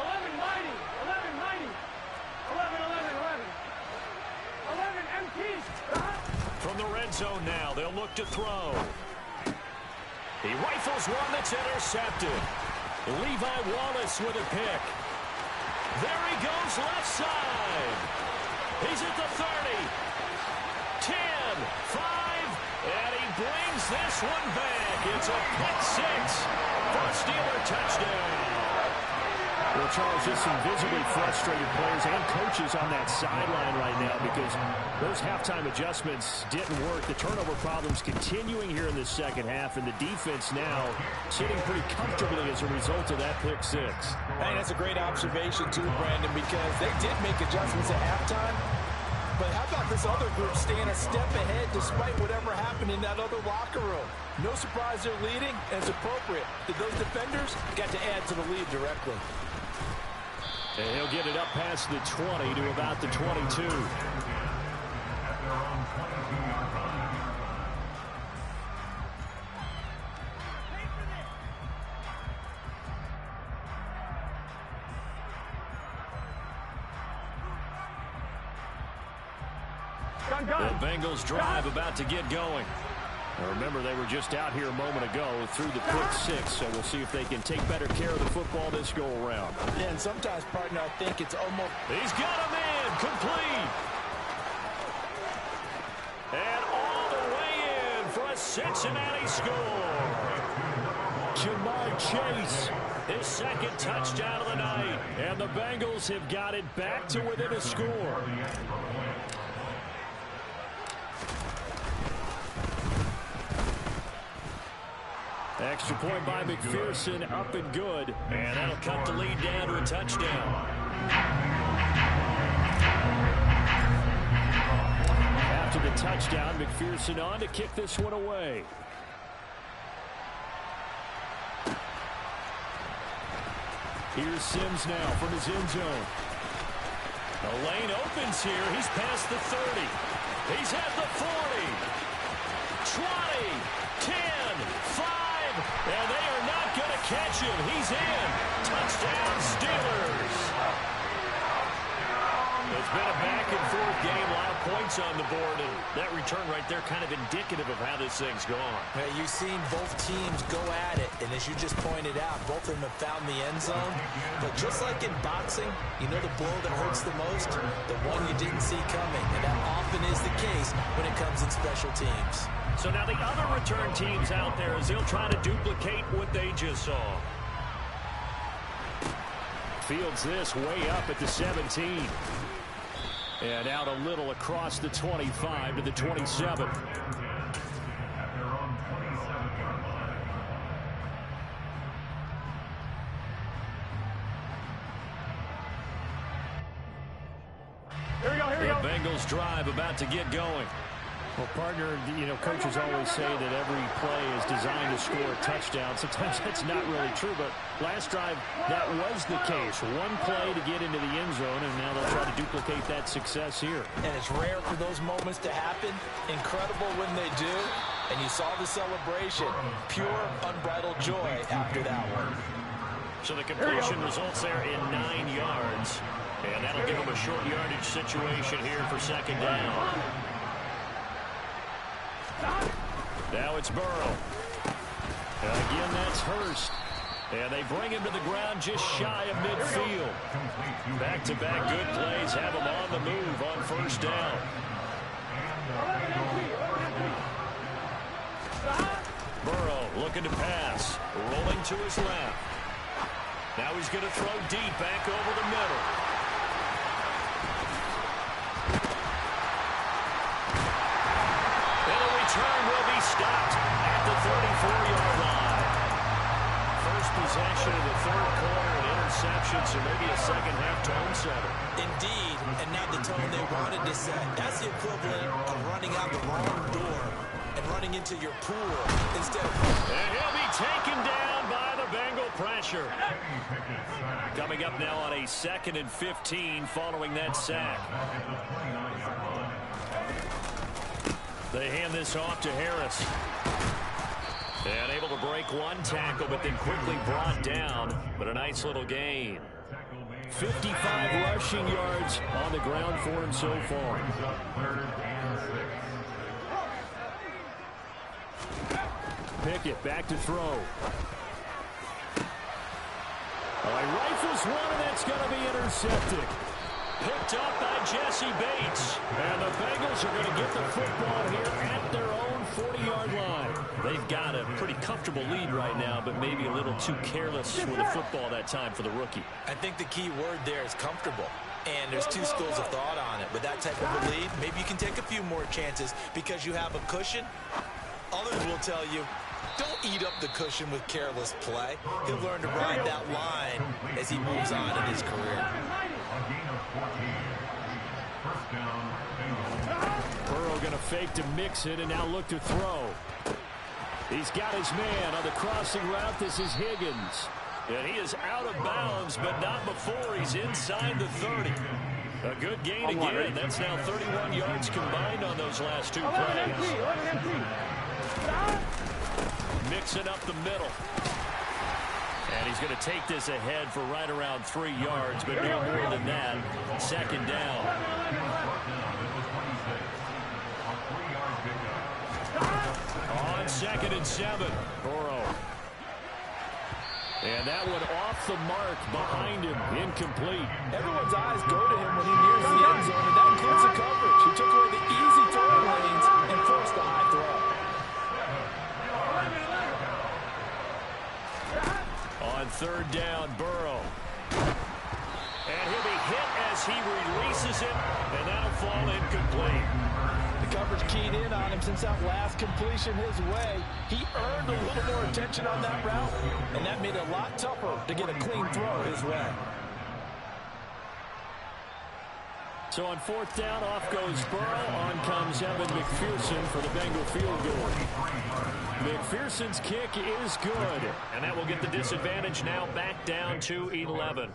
11 From the red zone now, they'll look to throw. He He rifles one that's intercepted. Levi Wallace with a pick. There he goes left side. He's at the 30. 10, 5, and he brings this one back. It's a pick six for a Steeler touchdown. Well, Charles, just some visibly frustrated players and coaches on that sideline right now because those halftime adjustments didn't work. The turnover problems continuing here in the second half, and the defense now sitting pretty comfortably as a result of that pick six. Hey, that's a great observation, too, Brandon, because they did make adjustments at halftime. But how about this other group staying a step ahead despite whatever happened in that other locker room? No surprise they're leading, and it's appropriate that those defenders got to add to the lead directly. And he'll get it up past the 20 to about the 22. The Bengals drive about to get going. Now remember, they were just out here a moment ago through the pick six, so we'll see if they can take better care of the football this go-around. Yeah, and sometimes, partner, I think it's almost... He's got him in, complete. And all the way in for a Cincinnati score. Jamar Chase, his second touchdown of the night. And the Bengals have got it back to within a score. Extra point by McPherson, up and good. And that'll cut the lead down to a touchdown. After the touchdown, McPherson on to kick this one away. Here's Sims now from his end zone. The lane opens here. He's past the 30. He's at the 40. 20, 10, 5. And they are not going to catch him. He's in. Touchdown, Steelers. It's been a back-and-forth game. A lot of points on the board. And that return right there kind of indicative of how this thing's gone. Yeah, you've seen both teams go at it. And as you just pointed out, both of them have found the end zone. But just like in boxing, you know the blow that hurts the most? The one you didn't see coming. And that often is the case when it comes in special teams. So now the other return teams out there as they'll try to duplicate what they just saw. Fields this way up at the 17. And out a little across the 25 to the 27. Here we go, here we go. The Bengals drive about to get going. Well, partner, you know, coaches always say that every play is designed to score a touchdown. Sometimes that's not really true, but last drive, that was the case. One play to get into the end zone, and now they'll try to duplicate that success here. And it's rare for those moments to happen. Incredible when they do. And you saw the celebration. Pure, unbridled joy after that one. So the completion results there in 9 yards. And that'll give them a short yardage situation here for second down. Now it's Burrow. And again, that's Hurst. And they bring him to the ground just shy of midfield. Back-to-back good plays have him on the move on first down. Burrow looking to pass. Rolling to his left. Now he's going to throw deep back over the middle. Return will be stopped at the 34-yard line. First possession of the third quarter, an interception, so maybe a second-half tone setter. Indeed, and now the tone they wanted to set. That's the equivalent of running out the wrong door and running into your pool instead of... And he'll be taken down by the Bengal pressure. Coming up now on a 2nd and 15 following that sack. They hand this off to Harris. And able to break one tackle, but then quickly brought down. But a nice little gain. 55 rushing yards on the ground for him so far. Pickett back to throw. Oh, he rifles one, and that's going to be intercepted. Picked up by Jesse Bates. And the Bengals are going to get the football here at their own 40-yard line. They've got a pretty comfortable lead right now, but maybe a little too careless with the football that time for the rookie. I think the key word there is comfortable. And there's two schools of thought on it. With that type of a lead, maybe you can take a few more chances because you have a cushion. Others will tell you, don't eat up the cushion with careless play. He'll learn to ride that line as he moves on in his career. Burrow going to fake to mix it and now look to throw. He's got his man on the crossing route. This is Higgins. And he is out of bounds, but not before he's inside the 30. A good gain again. That's now 31 yards combined on those last two plays. Mixing up the middle. And he's going to take this ahead for right around 3 yards, but no more than that. Second down. On 2nd and 7. Burrow. And that one off the mark behind him. Incomplete. Everyone's eyes go to him when he nears the end zone, and that includes the coverage. He took away the easy throwing lanes and forced the high throw. On 3rd down, Burrow. And he'll be hit as he releases it, and that'll fall incomplete. The coverage keyed in on him since that last completion his way. He earned a little more attention on that route, and that made it a lot tougher to get a clean throw his way. So on 4th down, off goes Burrow. On comes Evan McPherson for the Bengal field goal. McPherson's kick is good, and that will get the disadvantage now back down to 11.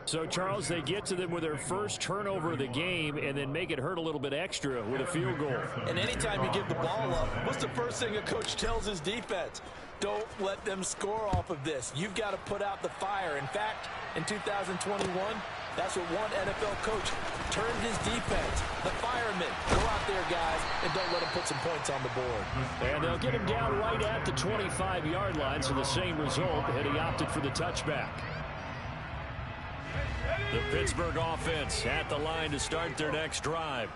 So, Charles, they get to them with their first turnover of the game and then make it hurt a little bit extra with a field goal. And anytime you give the ball up, what's the first thing a coach tells his defense? Don't let them score off of this. You've got to put out the fire. In fact, in 2021, that's what one NFL coach turned his defense. The firemen. Go out there, guys, and don't let them put some points on the board. And they'll get him down right at the 25-yard line, so the same result, and he opted for the touchback. The Pittsburgh offense at the line to start their next drive.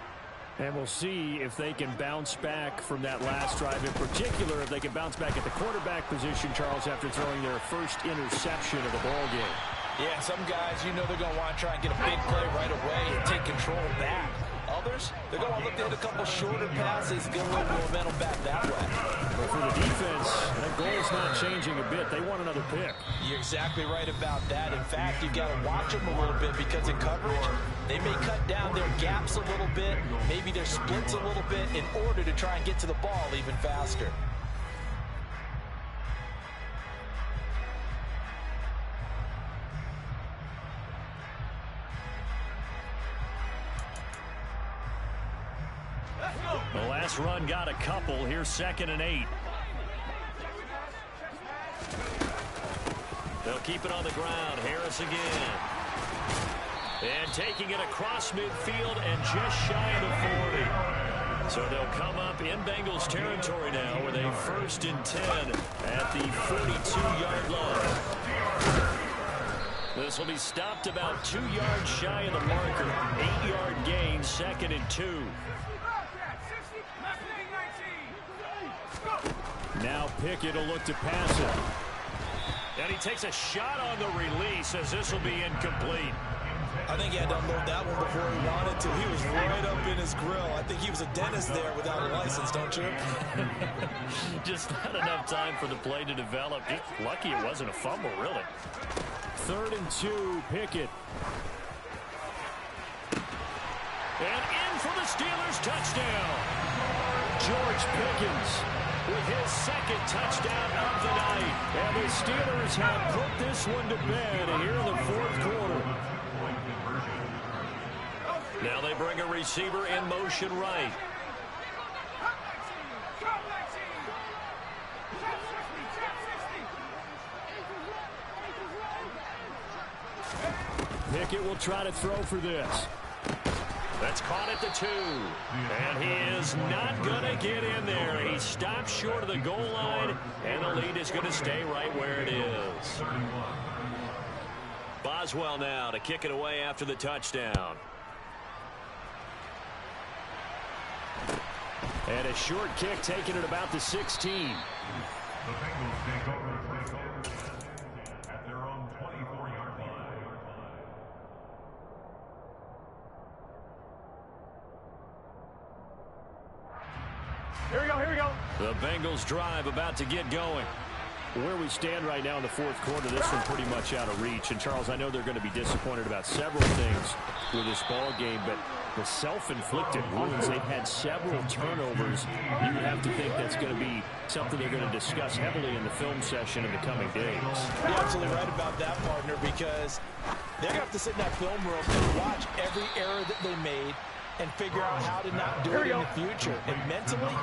And we'll see if they can bounce back from that last drive. In particular, if they can bounce back at the quarterback position, Charles, after throwing their first interception of the ball game. Yeah, some guys, you know they're going to want to try and get a big play right away and take control back. Others, they're going to look to hit a couple shorter passes and get a little momentum back that way. But for the defense, that goal's not changing a bit. They want another pick. You're exactly right about that. In fact, you've got to watch them a little bit because in coverage, they may cut down their gaps a little bit, maybe their splits a little bit in order to try and get to the ball even faster. The last run got a couple. Here's 2nd and 8. They'll keep it on the ground. Harris again. And taking it across midfield and just shy of the 40. So they'll come up in Bengals territory now with a 1st and 10 at the 42-yard line. This will be stopped about 2 yards shy of the marker. 8-yard gain, 2nd and 2. Now Pickett will look to pass it. And he takes a shot on the release as this will be incomplete. I think he had to unload that one before he wanted to. He was right up in his grill. I think he was a dentist there without a license, don't you? Just not enough time for the play to develop. Just lucky it wasn't a fumble, really. 3rd and 2, Pickett. And in for the Steelers touchdown. George Pickens with his 2nd touchdown of the night. And the Steelers have put this one to bed here in the 4th quarter. Now they bring a receiver in motion right. Pickett will try to throw for this. That's caught at the 2. And he is not going to get in there. He stopped short of the goal line, and the lead is going to stay right where it is. Boswell now to kick it away after the touchdown. And a short kick taken at about the 16. The Bengals take over the possession at their own 24-yard line. Here we go, here we go. The Bengals drive about to get going. Where we stand right now in the fourth quarter, this one pretty much out of reach. And, Charles, I know they're going to be disappointed about several things with this ball game, but the self-inflicted wounds, they've had several turnovers. You have to think that's going to be something they're going to discuss heavily in the film session in the coming days. You're absolutely right about that, partner, because they're going to have to sit in that film room and watch every error that they made and figure out how to not do it in the future. And mentally,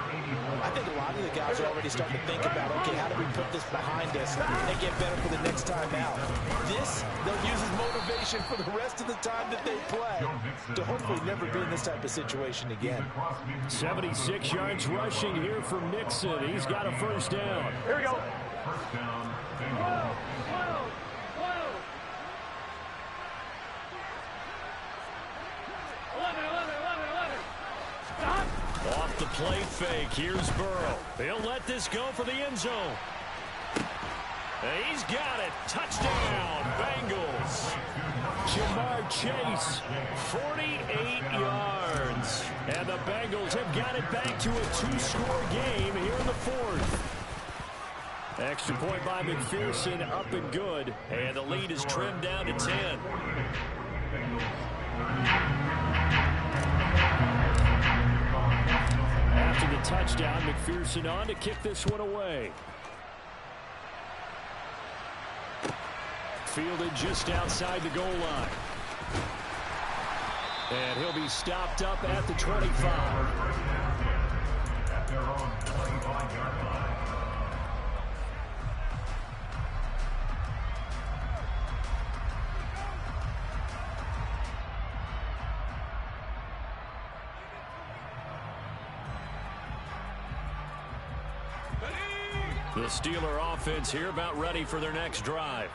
I think a lot of the guys are already starting to think about, okay, how do we put this behind us and get better for the next time out? This, they'll use as motivation for the rest of the time that they play to hopefully never be in this type of situation again. 76 yards rushing here from Nixon. He's got a first down. Here we go. First down, Bengals. Whoa. 11. Stop. Off the play fake, here's Burrow. He'll let this go for the end zone. He's got it. Touchdown, Bengals. Jamar Chase, 48 yards. And the Bengals have got it back to a two-score game here in the fourth. Extra point by McPherson, up and good. And the lead is trimmed down to 10. After the touchdown, McPherson on to kick this one away. Fielded just outside the goal line. And he'll be stopped up at the 25. At their own 25-yard line. The Steeler offense here about ready for their next drive.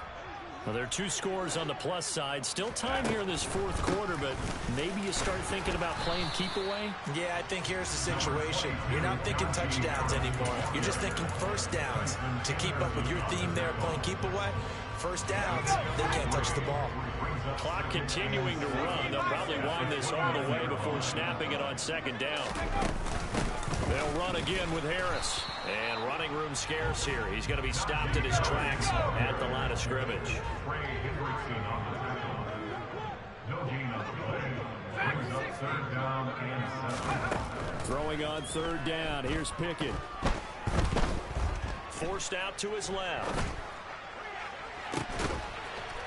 Well, there are 2 scores on the plus side. Still time here in this fourth quarter, but maybe you start thinking about playing keep away? Yeah, I think here's the situation. You're not thinking touchdowns anymore. You're just thinking first downs. To keep up with your theme there, playing keep away, first downs, they can't touch the ball. Clock continuing to run. They'll probably wind this all the way before snapping it on second down. They'll run again with Harris. And running room scarce here. He's going to be stopped in his tracks at the line of scrimmage. Throwing on third down. Here's Pickett. Forced out to his left.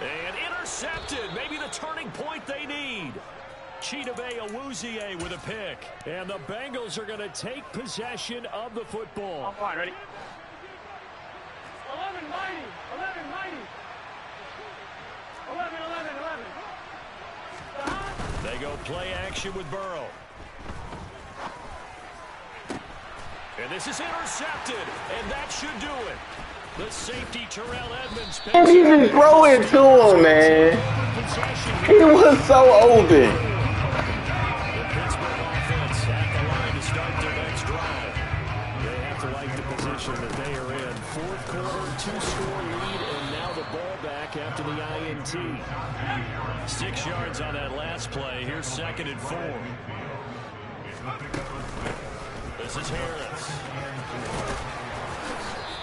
And intercepted. Maybe the turning point they need. Chidobe Awuzie with a pick. And the Bengals are going to take possession of the football. I'm fine, ready? 11, mighty. 11. Stop. They go play action with Burrow. And this is intercepted. And that should do it. The safety, Terrell Edmonds. And he just throw it to him, man. He was so open. That they are in. Fourth quarter, 2-score lead, and now the ball back after the INT. 6 yards on that last play. Here's 2nd and 4. This is Harris.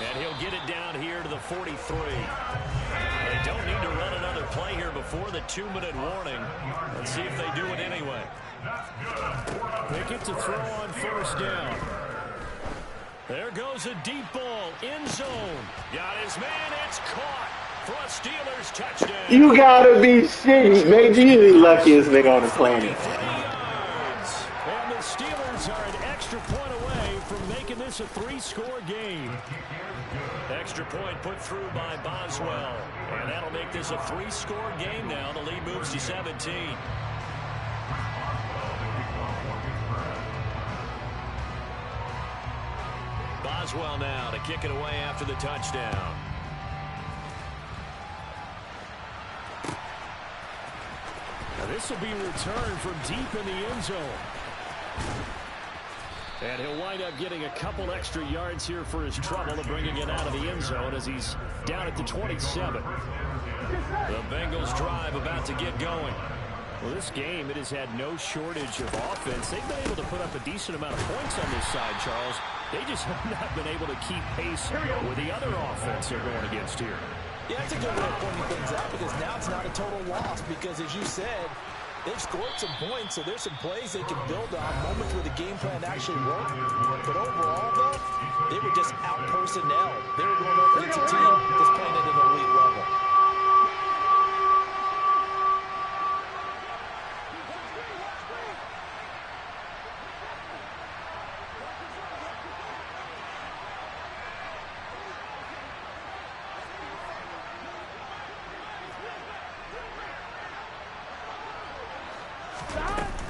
And he'll get it down here to the 43. They don't need to run another play here before the 2-minute warning. Let's see if they do it anyway. Pickett to throw on first down. There goes a deep ball, end zone. Got his man, it's caught for a Steelers touchdown. You gotta be shitty. Maybe you're the luckiest nigga on the planet. And the Steelers are an extra point away from making this a 3-score game. Extra point put through by Boswell. And that'll make this a 3-score game now. The lead moves to 17. Boswell now to kick it away after the touchdown. Now this will be returned from deep in the end zone. And he'll wind up getting a couple extra yards here for his trouble of bringing it out of the end zone as he's down at the 27. The Bengals drive about to get going. Well, this game, it has had no shortage of offense. They've been able to put up a decent amount of points on this side, Charles. They just have not been able to keep pace with the other offense they're going against here. Yeah, that's a good way of pointing things out because now it's not a total loss because, as you said, they've scored some points, so there's some plays they can build on, moments where the game plan actually worked. But overall, though, they were just out-personnel. They were going up against a team that's playing at an elite level.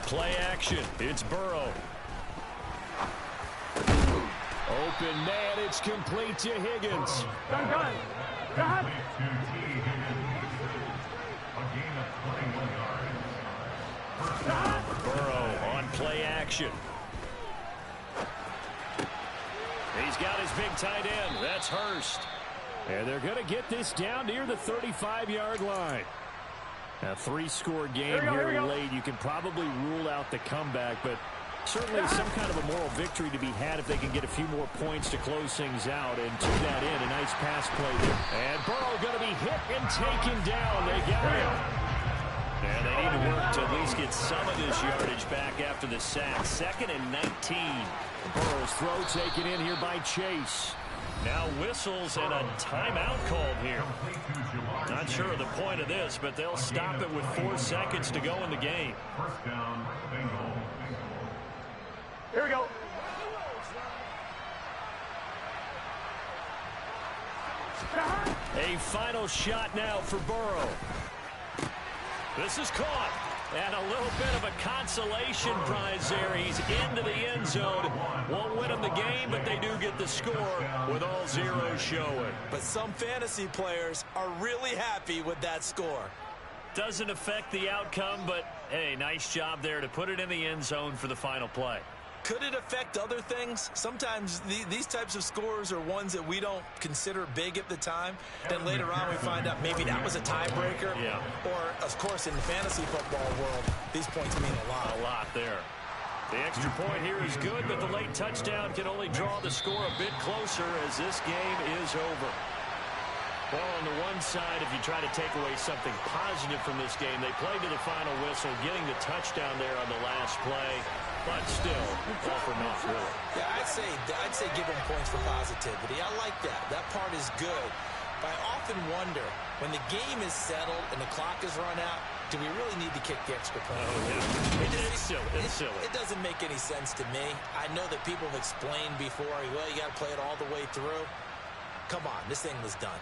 Play action. It's Burrow. Open man. It's complete to Higgins. Done. Burrow on play action. He's got his big tight end. That's Hurst. And they're going to get this down near the 35-yard line. A three-score game here late. You can probably rule out the comeback, but certainly some kind of a moral victory to be had if they can get a few more points to close things out. And to that end, a nice pass play there. And Burrow going to be hit and taken down. They got him. And they need to work to at least get some of this yardage back after the sack. 2nd and 19. Burrow's throw taken in here by Chase. Now whistles and a timeout called here. Not sure of the point of this, but they'll stop it with 4 seconds to go in the game. First down, Bengals. Here we go. A final shot now for Burrow. This is caught. And a little bit of a consolation prize there. He's into the end zone. Won't win them the game, but they do get the score with all zeros showing. But some fantasy players are really happy with that score. Doesn't affect the outcome, but, hey, nice job there to put it in the end zone for the final play. Could it affect other things? Sometimes these types of scores are ones that we don't consider big at the time. Then later on we find out maybe that was a tiebreaker. Yeah. Or, of course, in the fantasy football world, these points mean a lot. A lot there. The extra point here is good, but the late touchdown can only draw the score a bit closer as this game is over. Well, on the one side, if you try to take away something positive from this game, they played to the final whistle, getting the touchdown there on the last play. But still, all for naught, really. Yeah, I'd say give them points for positivity. I like that. That part is good. But I often wonder, when the game is settled and the clock is run out, do we really need to kick the extra point? Oh, yeah. It's silly. It's silly. It doesn't make any sense to me. I know that people have explained before, well, you got to play it all the way through. Come on, this thing was done.